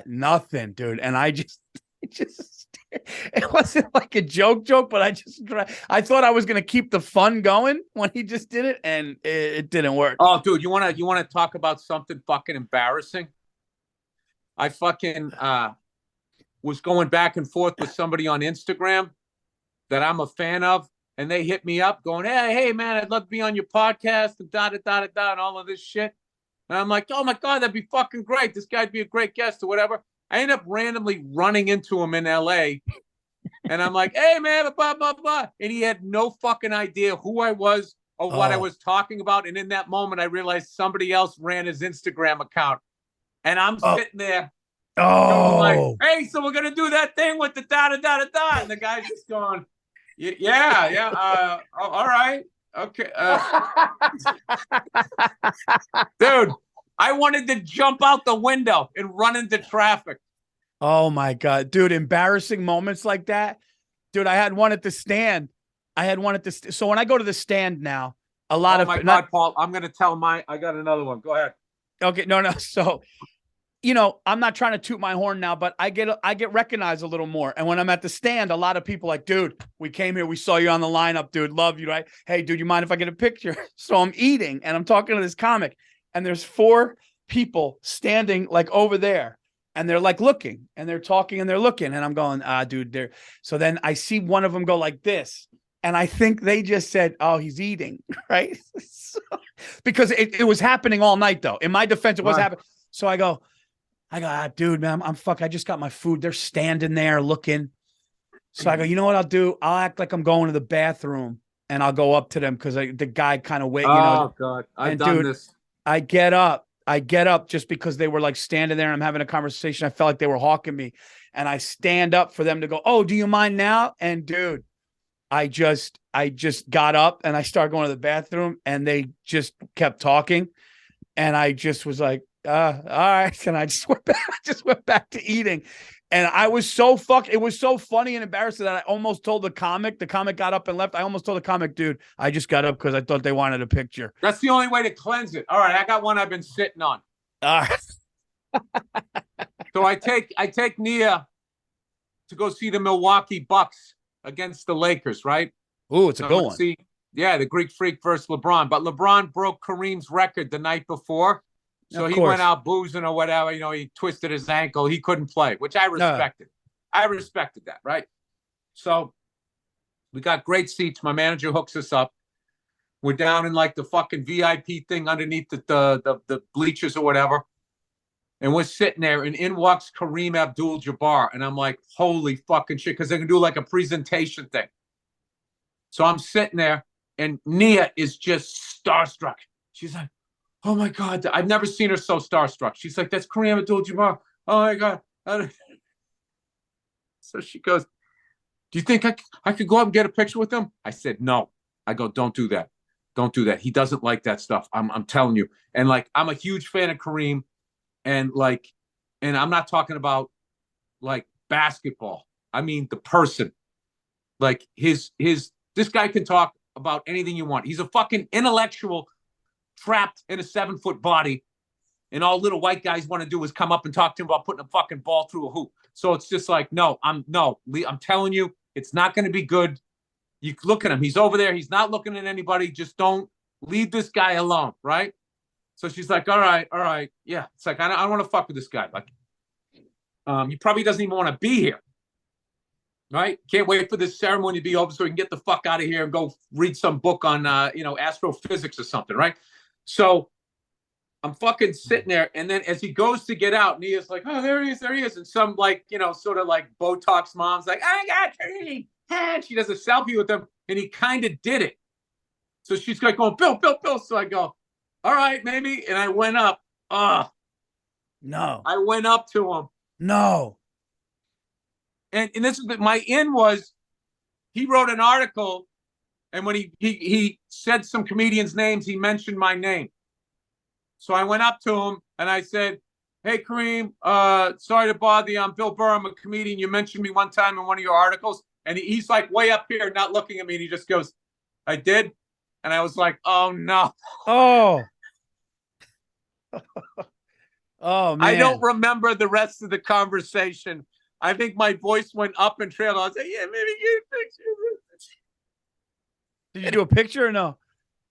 A: nothing, dude." And it wasn't like a joke, but I thought I was going to keep the fun going when he just did it, and it didn't work.
B: Oh, dude, you want to talk about something fucking embarrassing? I fucking was going back and forth with somebody on Instagram that I'm a fan of, and they hit me up going, hey, man, I'd love to be on your podcast and and all of this shit. And I'm like, oh my God, that'd be fucking great. This guy'd be a great guest or whatever. I end up randomly running into him in LA. And I'm like, hey, man, blah, blah, blah. And he had no fucking idea who I was or what I was talking about. And in that moment, I realized somebody else ran his Instagram account. And I'm sitting there going like, hey, so we're going to do that thing with the da-da-da-da-da. And the guy's just going, yeah. All right. Okay. Dude, I wanted to jump out the window and run into traffic.
A: Oh my God, dude. Embarrassing moments like that. Dude, I had one at the stand. So when I go to the stand now,
B: Oh my God, Paul, I'm going to tell I got another one. Go ahead.
A: Okay. No. So, I'm not trying to toot my horn now, but I get recognized a little more. And when I'm at the stand, a lot of people like, dude, we came here. We saw you on the lineup, dude. Love you, right? Hey, dude, you mind if I get a picture? So I'm eating and I'm talking to this comic, and there's 4 people standing like over there, and they're like looking, and they're talking, and they're looking, and I'm going, dude, so then I see one of them go like this, and I think they just said, oh, he's eating, right? Because it was happening all night, though. In my defense, it was happening. So I go, dude, man, I'm I just got my food. They're standing there looking. So I go, you know what I'll do? I'll act like I'm going to the bathroom, and I'll go up to them because the guy kind of
B: Oh God, I've done this.
A: I get up just because they were like standing there and I'm having a conversation. I felt like they were hawking me, and I stand up for them to go, oh, do you mind now? And dude, I just got up and I started going to the bathroom, and they just kept talking. And I just was like, all right. And I just went back to eating. And I was it was so funny and embarrassing that I almost told the comic got up and left. I almost told the comic, dude, I just got up because I thought they wanted a picture.
B: That's the only way to cleanse it. All right. I got one I've been sitting on.
A: All right.
B: So I take Nia to go see the Milwaukee Bucks against the Lakers, right?
A: Ooh, it's a good one.
B: The Greek Freak versus LeBron. But LeBron broke Kareem's record the night before. So he went out boozing or whatever. He twisted his ankle. He couldn't play, which I respected. I respected that, right? So we got great seats. My manager hooks us up. We're down in like the fucking VIP thing underneath the bleachers or whatever. And we're sitting there, and in walks Kareem Abdul-Jabbar. And I'm like, holy fucking shit, because they're going to do like a presentation thing. So I'm sitting there, and Nia is just starstruck. She's like, oh my God, I've never seen her so starstruck. She's like, that's Kareem Abdul-Jabbar. Oh my God. So she goes, do you think I could go up and get a picture with him? I said, no. I go, don't do that. Don't do that. He doesn't like that stuff. I'm telling you. And like, I'm a huge fan of Kareem. And I'm not talking about like basketball. I mean, the person, like this guy can talk about anything you want. He's a fucking intellectual trapped in a 7-foot body, and all little white guys want to do is come up and talk to him about putting a fucking ball through a hoop. So it's just like, I'm telling you, it's not going to be good. You look at him. He's over there. He's not looking at anybody. Just don't leave this guy alone. Right. So she's like, all right. Yeah. It's like, I don't want to fuck with this guy. Like, he probably doesn't even want to be here. Right. Can't wait for this ceremony to be over so we can get the fuck out of here and go read some book on, astrophysics or something. Right. So I'm fucking sitting there. And then as he goes to get out, Nia's like, oh, there he is. And some sort of like Botox mom's like, I got Kareem. And she does a selfie with him. And he kind of did it. So she's like going, Bill. So I go, all right, maybe. And I went up Oh,
A: No.
B: I went up to him.
A: No.
B: And this is my in was he wrote an article, and when he said some comedians' names, he mentioned my name. So I went up to him and I said, "Hey, Kareem, sorry to bother you. I'm Bill Burr. I'm a comedian. You mentioned me one time in one of your articles." And he's like way up here, not looking at me. And he just goes, "I did." And I was like, "Oh, no."
A: Oh. Oh, man.
B: I don't remember the rest of the conversation. I think my voice went up and trailed. I was like, "Yeah, maybe get a picture of this."
A: Did you do a picture or no?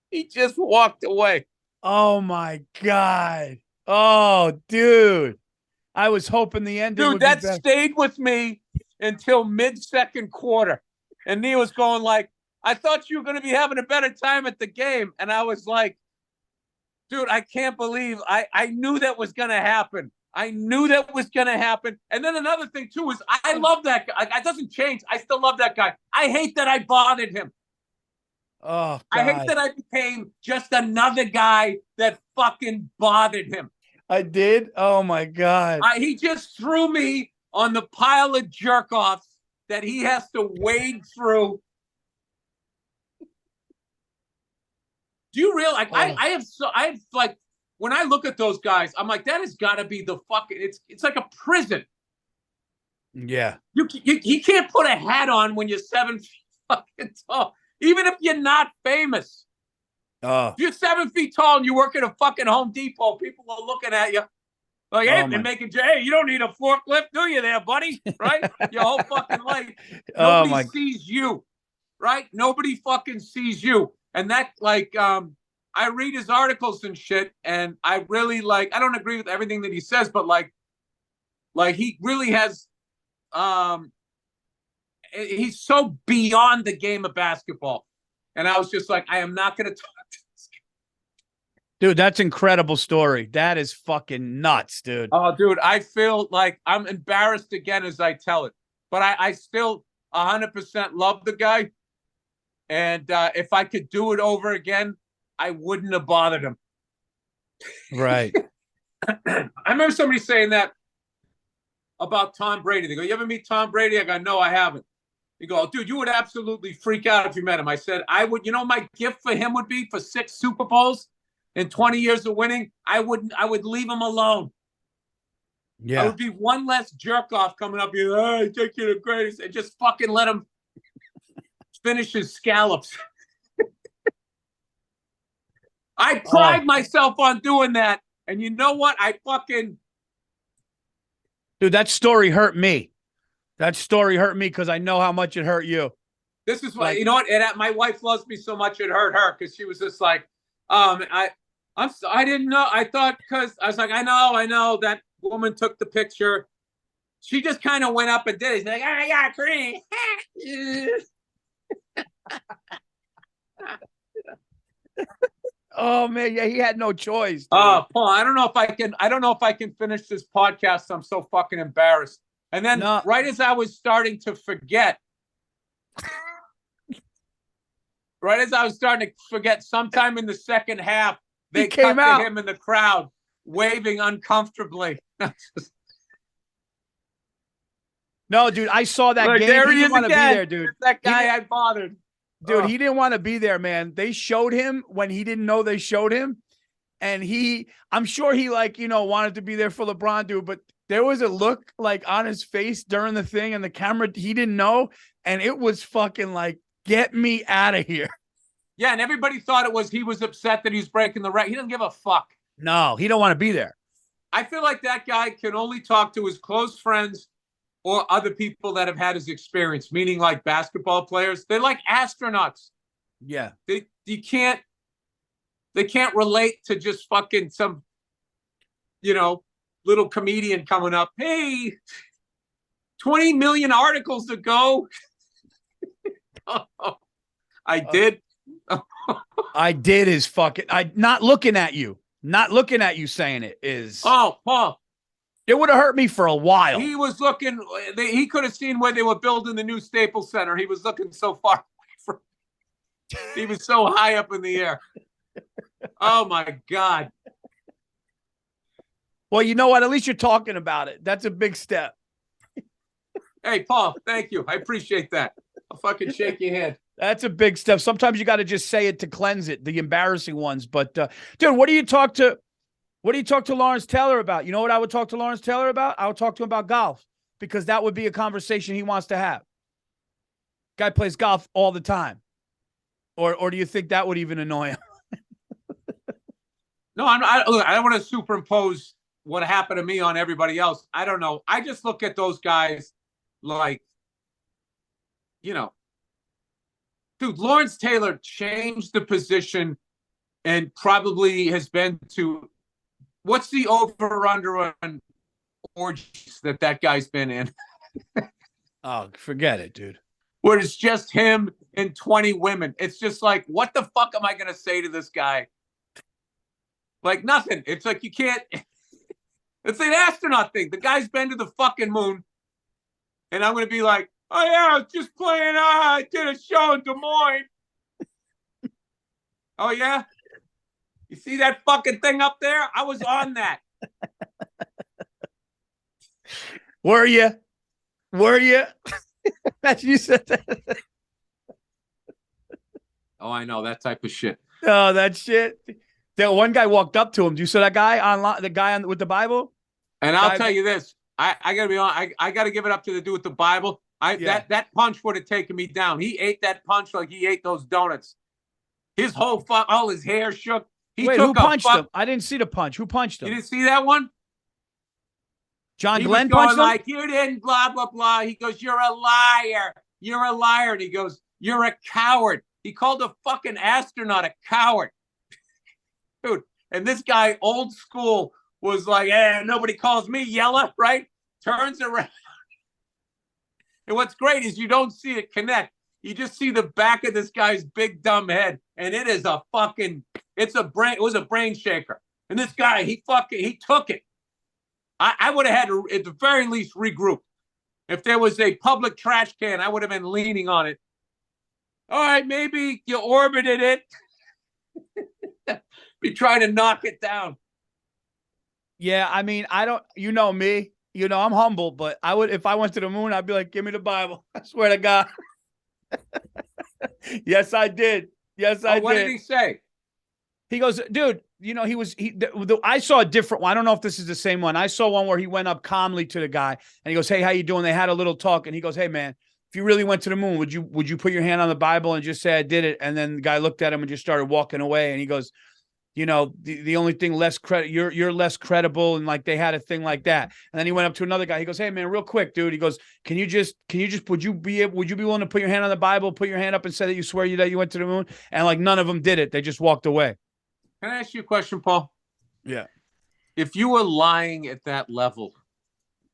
B: He just walked away.
A: Oh, my God. Oh, dude. I was hoping the ending
B: Dude,
A: would be
B: that
A: better.
B: stayed with me until mid-second quarter. And Neil was going like, "I thought you were going to be having a better time at the game." And I was like, dude, I can't believe I knew that was going to happen. I knew that was going to happen. And then another thing, too, is I love that guy. It doesn't change. I still love that guy. I hate that I bothered him.
A: Oh, God.
B: I hate that I became just another guy that fucking bothered him.
A: I did? Oh, my God.
B: He just threw me on the pile of jerk-offs that he has to wade through. Do you realize? I have like, when I look at those guys, I'm like, that has got to be the fucking. It's like a prison.
A: Yeah.
B: You can't put a hat on when you're 7 feet fucking tall, even if you're not famous.
A: Oh.
B: If you're 7 feet tall and you work at a fucking Home Depot, people are looking at you like, "Hey, they're making, hey, you don't need a forklift, do you, there, buddy?" Right? Your whole fucking life, nobody sees you, right? Nobody fucking sees you. And that, like, I read his articles and shit, and I really like. I don't agree with everything that he says, but like he really has. He's so beyond the game of basketball, and I was just like, I am not going to talk to this guy.
A: Dude, that's incredible story. That is fucking nuts, dude.
B: Oh, dude, I feel like I'm embarrassed again as I tell it, but I still 100% love the guy. And if I could do it over again, I wouldn't have bothered him.
A: Right.
B: I remember somebody saying that about Tom Brady. They go, "You ever meet Tom Brady?" I go, "No, I haven't." They go, "Dude, you would absolutely freak out if you met him." I said, "I would. You know, my gift for him would be for 6 Super Bowls and 20 years of winning. I would leave him alone.
A: Yeah.
B: I would be one less jerk off coming up here. "Oh, I think you're the greatest," and just fucking let him finish his scallops. I pride myself on doing that. And you know what?
A: Dude, that story hurt me. That story hurt me because I know how much it hurt you.
B: This is why, you know what? And my wife loves me so much it hurt her because she was just like, I didn't know. I thought, because I was like, I know that woman took the picture. She just kind of went up and did it. She's like, "Oh, yeah, Kareem."
A: Oh, man, yeah, he had no choice. Dude.
B: Oh, Paul, I don't know if I can finish this podcast. I'm so fucking embarrassed. And then right as I was starting to forget, sometime in the second half, they cut to him in the crowd, waving uncomfortably.
A: No, dude, I saw that game.
B: There
A: he didn't want to be there, dude.
B: It's that guy I bothered.
A: Dude, he didn't want to be there, man. They showed him when he didn't know they showed him. And I'm sure he wanted to be there for LeBron, dude, but there was a look like on his face during the thing and the camera, he didn't know. And it was fucking like, get me out of here.
B: Yeah. And everybody thought he was upset that he was breaking the record. He doesn't give a fuck.
A: No, he don't want to be there.
B: I feel like that guy can only talk to his close friends or other people that have had his experience, meaning like basketball players. They're like astronauts.
A: Yeah.
B: They can't relate to just fucking some, little comedian coming up. "Hey, 20 million articles ago." I did.
A: I did is fucking, not looking at you saying it is.
B: Oh, Paul.
A: It would have hurt me for a while.
B: He was looking, he could have seen where they were building the new Staples Center. He was looking so far away from, he was so high up in the air. Oh my God.
A: Well, you know what? At least you're talking about it. That's a big step.
B: Hey, Paul, thank you. I appreciate that. I'll fucking shake your hand.
A: That's a big step. Sometimes you got to just say it to cleanse it, the embarrassing ones. But dude, what do you talk to Lawrence Taylor about? You know what I would talk to Lawrence Taylor about? I would talk to him about golf, because that would be a conversation he wants to have. Guy plays golf all the time. Or do you think that would even annoy him?
B: No, I don't want to superimpose what happened to me on everybody else. I don't know. I just look at those guys like, you know, dude, Lawrence Taylor changed the position and probably has been to, what's the over-under on orgies that guy's been in?
A: Oh, forget it, dude.
B: Where it's just him and 20 women. It's just like, what the fuck am I going to say to this guy? Like nothing. It's like you can't. It's an astronaut thing. The guy's been to the fucking moon. And I'm going to be like, oh, yeah, I was just playing. I did a show in Des Moines. Oh, yeah? You see that fucking thing up there? I was on that.
A: Were you? Were you? You said that.
B: Oh, I know. That type of shit.
A: Oh, that shit. That one guy walked up to him. Do you saw that guy online? The guy with the Bible?
B: And I'll tell you this. I gotta be honest. I gotta give it up to the dude with the Bible. That punch would have taken me down. He ate that punch like he ate those donuts. His whole all his hair shook.
A: Who punched him? I didn't see the punch. Who punched him?
B: You didn't see that one?
A: John Glenn punched him?
B: Like, you didn't, blah, blah, blah. He goes, you're a liar. You're a liar. And he goes, you're a coward. He called a fucking astronaut a coward. Dude, and this guy, old school, was like, nobody calls me Yella, right? Turns around. And what's great is you don't see it connect. You just see the back of this guy's big dumb head. And it is a fucking, it was a brain shaker. And this guy, he took it. I would have had to, at the very least, regroup. If there was a public trash can, I would have been leaning on it. All right, maybe you orbited it. Be trying to knock it down.
A: Yeah, I mean, I don't, you know me. You know, I'm humble, but I would, if I went to the moon, I'd be like, give me the Bible. I swear to God. Yes, I did. Yes, I did.
B: What did he say?
A: He goes, dude, you know, I saw a different one. I don't know if this is the same one. I saw one where he went up calmly to the guy and he goes, hey, how you doing? They had a little talk and he goes, hey, man, if you really went to the moon, would you put your hand on the Bible and just say I did it? And then the guy looked at him and just started walking away. And he goes, you know, the only thing less credit, you're less credible. And like, they had a thing like that. And then he went up to another guy. He goes, hey man, real quick, dude. He goes, would you be willing to put your hand on the Bible, put your hand up and say that you swear that you went to the moon? And like, none of them did it. They just walked away.
B: Can I ask you a question, Paul?
A: Yeah.
B: If you were lying at that level,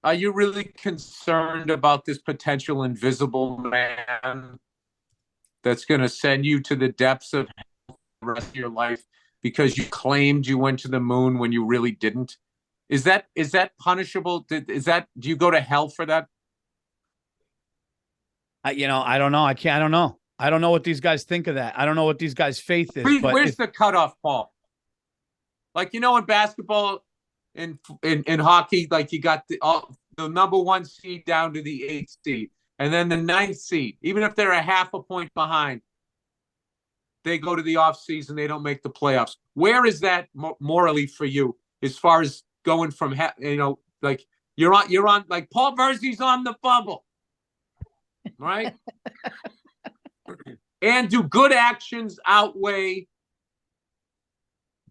B: are you really concerned about this potential invisible man that's going to send you to the depths of hell the rest of your life because you claimed you went to the moon when you really didn't? Is that punishable? Do you go to hell for that?
A: I don't know. I don't know. I don't know what these guys think of that. I don't know what these guys' faith is.
B: Where's the cutoff, Paul? Like, you know, in basketball, in hockey, like you got the number 1 seed down to the 8th seed, and then the 9th seed, even if they're a half a point behind, they go to the off season. They don't make the playoffs. Where is that morally for you, as far as going from like you're on like Paul Virzi's on the bubble, right? And do good actions outweigh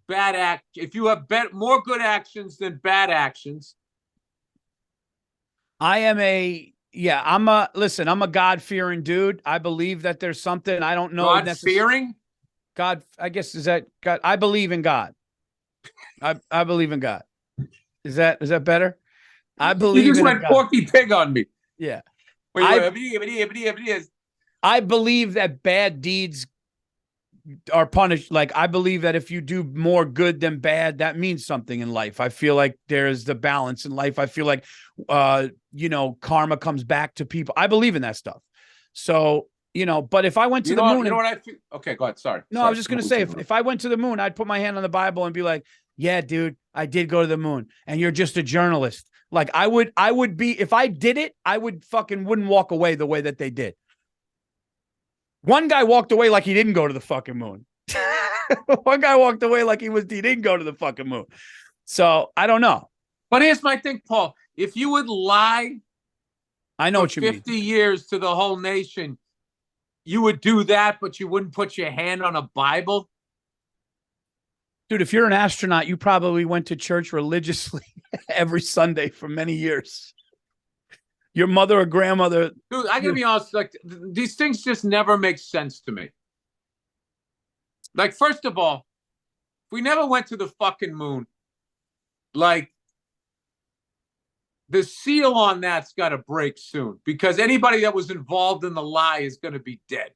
B: bad act? If you have more good actions than bad actions.
A: I'm a God-fearing dude. I believe that there's something. I don't know.
B: God-fearing?
A: God, I guess, is that God? I believe in God. I believe in God. Is that better? I believe
B: you just
A: in
B: went
A: God.
B: Porky Pig on me.
A: Yeah.
B: Wait.
A: I believe that bad deeds are punished. Like, I believe that if you do more good than bad, that means something in life. I feel like there's the balance in life. I feel like, karma comes back to people. I believe in that stuff. So, but if I went to the moon,
B: what I feel? Okay, go ahead. Sorry.
A: I was just going to say, if I went to the moon, I'd put my hand on the Bible and be like, Yeah, dude, I did go to the moon, and you're just a journalist. Like I would be, if I did it, I wouldn't walk away the way that they did. One guy walked away like he didn't go to the fucking moon. One guy walked away like he didn't go to the fucking moon. So I don't know.
B: But here's my thing, Paul. If you would lie,
A: I know what you mean.
B: 50 years to the whole nation, you would do that, but you wouldn't put your hand on a Bible.
A: Dude, if you're an astronaut, you probably went to church religiously every Sunday for many years. Your mother or grandmother.
B: Dude, I gotta be honest, like these things just never make sense to me. Like, first of all, if we never went to the fucking moon, like the seal on that's got to break soon, because anybody that was involved in the lie is going to be dead.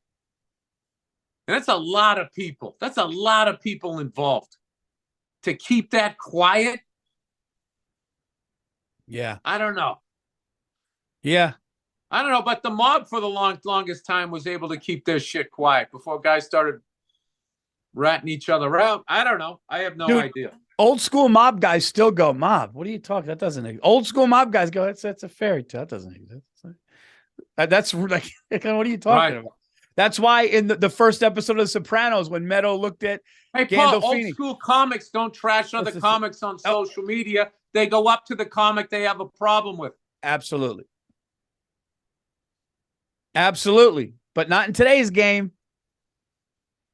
B: And that's a lot of people. That's a lot of people involved. To keep that quiet?
A: Yeah.
B: I don't know.
A: Yeah.
B: I don't know, but the mob for the longest time was able to keep their shit quiet before guys started ratting each other out. I don't know. I have no idea.
A: Old school mob guys still go, mob. What are you talking? That doesn't exist. Old school mob guys go, that's a fairy tale. That doesn't exist. That's like, what are you talking about? That's why in the first episode of The Sopranos, when Meadow looked at
B: Paul, old school comics don't trash other comics on social media. They go up to the comic they have a problem with.
A: Absolutely. Absolutely. But not in today's game.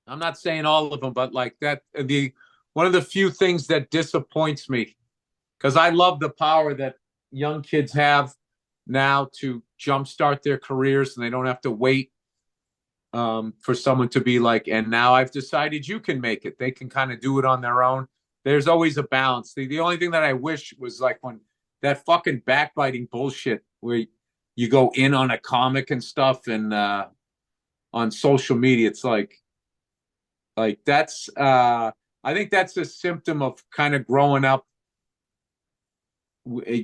B: I'm not saying all of them, but like that, one of the few things that disappoints me, because I love the power that young kids have now to jumpstart their careers, and they don't have to wait for someone to be like, and now I've decided you can make it. They can kind of do it on their own. There's always a balance. The only thing that I wish was like when that fucking backbiting bullshit where you go in on a comic and stuff, and on social media, it's like that's I think that's a symptom of kind of growing up.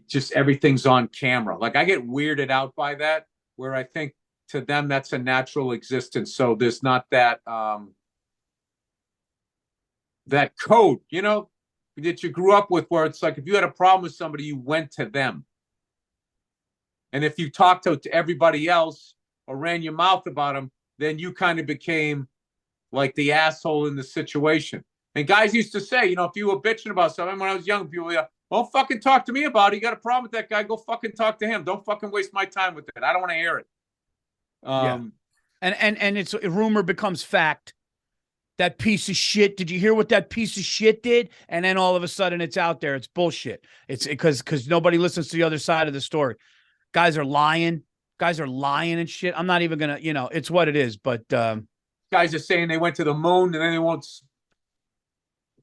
B: Just everything's on camera. Like I get weirded out by that, where I think to them that's a natural existence. So there's not that that code, that you grew up with, where it's like if you had a problem with somebody, you went to them. And if you talked to everybody else or ran your mouth about them, then you kind of became like the asshole in the situation. And guys used to say, if you were bitching about something when I was young, people were like, don't fucking talk to me about it. You got a problem with that guy, go fucking talk to him. Don't fucking waste my time with it. I don't want to hear it.
A: Yeah. And it's a rumor becomes fact. That piece of shit. Did you hear what that piece of shit did? And then all of a sudden it's out there. It's bullshit. It's because nobody listens to the other side of the story. Guys are lying. Guys are lying and shit. I'm not even going to, it's what it is. But
B: guys are saying they went to the moon and then they won't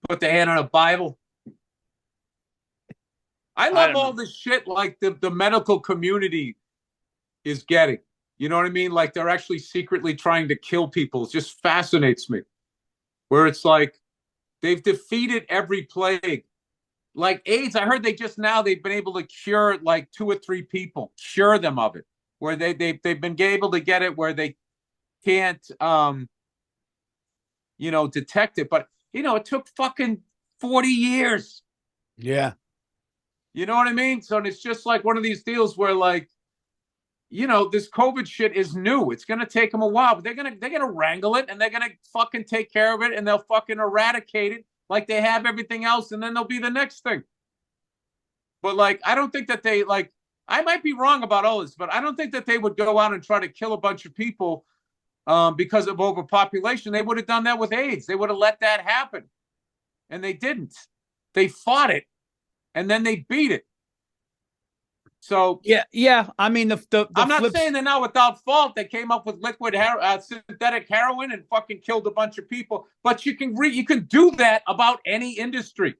B: put their hand on a Bible. I love all this shit like the medical community is getting. You know what I mean? Like they're actually secretly trying to kill people. It just fascinates me. Where it's like they've defeated every plague. Like AIDS, I heard they've been able to cure like 2 or 3 people, cure them of it. Where they've been able to get it where they can't detect it. But it took fucking 40 years.
A: Yeah.
B: You know what I mean? So it's just like one of these deals where like, this COVID shit is new. It's going to take them a while, but they're going to wrangle it, and they're going to fucking take care of it, and they'll fucking eradicate it like they have everything else. And then there'll be the next thing. But like, I don't think that they like, I might be wrong about all this, but I don't think that they would go out and try to kill a bunch of people because of overpopulation. They would have done that with AIDS. They would have let that happen. And they didn't. They fought it, and then they beat it. So
A: yeah. I mean,
B: I'm not saying they're not without fault. They came up with synthetic heroin and fucking killed a bunch of people. But you can do that about any industry.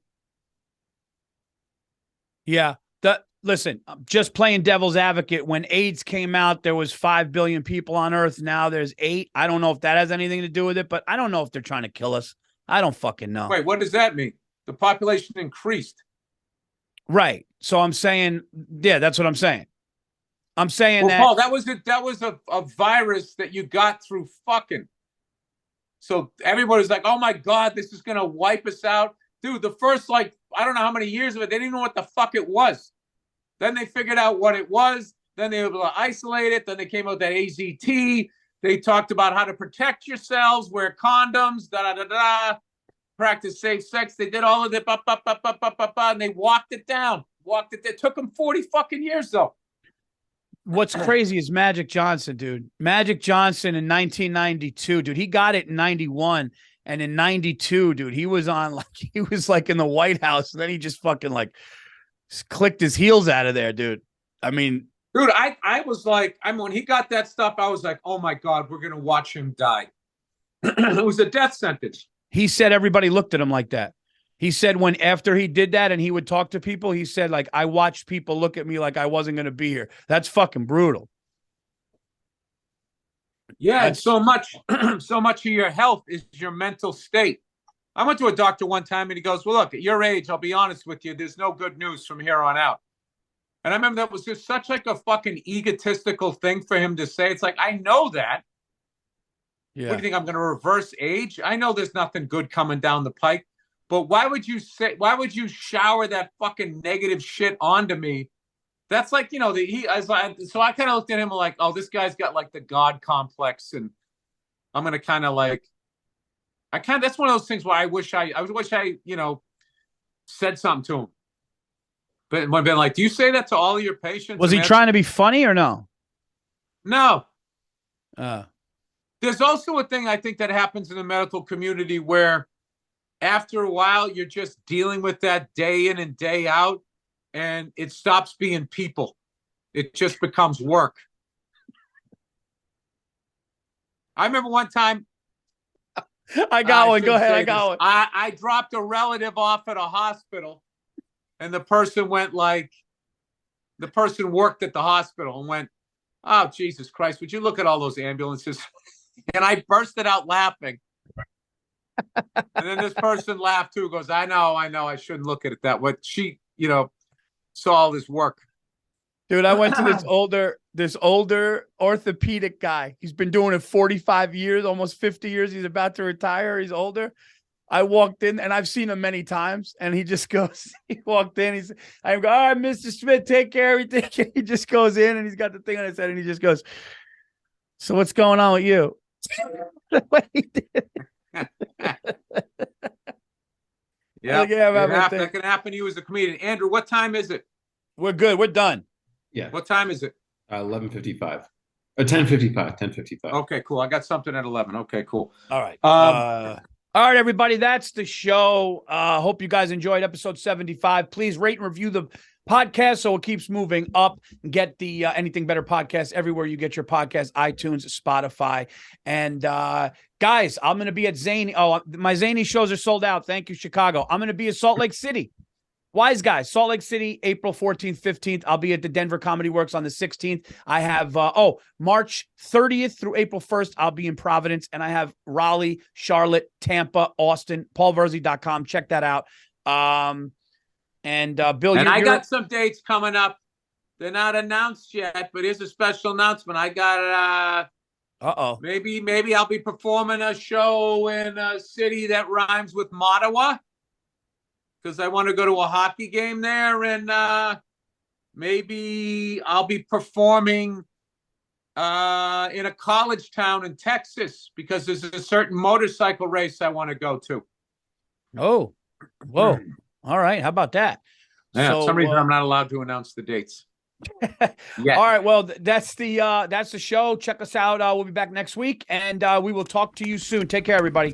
A: Yeah. Listen, just playing devil's advocate. When AIDS came out, there was 5 billion people on Earth. Now there's 8. I don't know if that has anything to do with it, but I don't know if they're trying to kill us. I don't fucking know.
B: Wait, what does that mean? The population increased.
A: Right. So I'm saying, yeah, that's what I'm saying. I'm saying
B: Paul, that was a virus that you got through fucking. So everybody's like, oh my God, this is going to wipe us out. dude, the first, like, I don't know how many years of it, they didn't know what the fuck it was. Then they figured out what it was. Then they were able to isolate it. Then they came out with that AZT. They talked about how to protect yourselves, wear condoms, da-da-da-da, practice safe sex. They did all of it, and they walked it down. It took them 40 fucking years, though.
A: What's crazy is Magic Johnson, dude. Magic Johnson in 1992, dude. He got it in 91. And in 92, dude, he was like in the White House. And then he just fucking like clicked his heels out of there, dude. I mean,
B: dude, I was like, when he got that stuff, I was like, oh my God, we're going to watch him die. It was a death sentence.
A: He said everybody looked at him like that. He said after he did that and he would talk to people, he said, like, I watched people look at me like I wasn't going to be here. That's fucking brutal.
B: Yeah, and so much of your health is your mental state. I went to a doctor one time and he goes, well, look, at your age, I'll be honest with you, there's no good news from here on out. And I remember that was just such like a fucking egotistical thing for him to say. It's like, I know that. Yeah. What do you think? I'm going to reverse age? I know there's nothing good coming down the pike. But why would you shower that fucking negative shit onto me? That's like, so I kind of looked at him like, oh, this guy's got like the God complex. And I'm going to kind of like, that's one of those things where I wish I said something to him. But I've been like, do you say that to all of your patients?
A: Was he trying to be funny or no?
B: No. There's also a thing I think that happens in the medical community where after a while, you're just dealing with that day in and day out, and it stops being people. It just becomes work. I remember one time.
A: I got one. Go ahead. I got one.
B: I dropped a relative off at a hospital, and the person worked at the hospital and went, oh, Jesus Christ, would you look at all those ambulances? And I bursted out laughing. And then this person laughed too, goes, I know, I shouldn't look at it that way. She, saw all this work.
A: Dude, I went to this older orthopedic guy. He's been doing it 45 years, almost 50 years. He's about to retire. He's older. I walked in and I've seen him many times. And he just goes, he walked in. I go, all right, Mr. Smith, take care of everything. He just goes in and he's got the thing on his head and he just goes, so what's going on with you? The way he did.
B: Yeah, that can happen to you as a comedian. Andrew, what time is it?
A: We're good. We're done.
C: Yeah.
B: What time is it?
C: 11:55. 10:55. 10:55.
B: Okay, cool. I got something at 11. Okay, cool.
A: All right. All right, everybody. That's the show. Hope you guys enjoyed episode 75. Please rate and review the podcast so it keeps moving up. Get the Anything Better podcast everywhere you get your podcast, iTunes, Spotify. And guys, I'm going to be at Zany. Oh, my Zany shows are sold out. Thank you, Chicago. I'm going to be at Salt Lake City. Wise Guys, Salt Lake City, April 14th, 15th. I'll be at the Denver Comedy Works on the 16th. I have, March 30th through April 1st, I'll be in Providence. And I have Raleigh, Charlotte, Tampa, Austin, paulvirzi.com. Check that out. Bill,
B: and I got some dates coming up. They're not announced yet, but here's a special announcement. I got maybe I'll be performing a show in a city that rhymes with Mattawa, because I want to go to a hockey game there, and maybe I'll be performing in a college town in Texas because there's a certain motorcycle race I want to go to.
A: Oh, whoa. All right. How about that?
B: Yeah, for some reason I'm not allowed to announce the dates.
A: Yeah. All right. Well, that's the show. Check us out. We'll be back next week, and we will talk to you soon. Take care, everybody.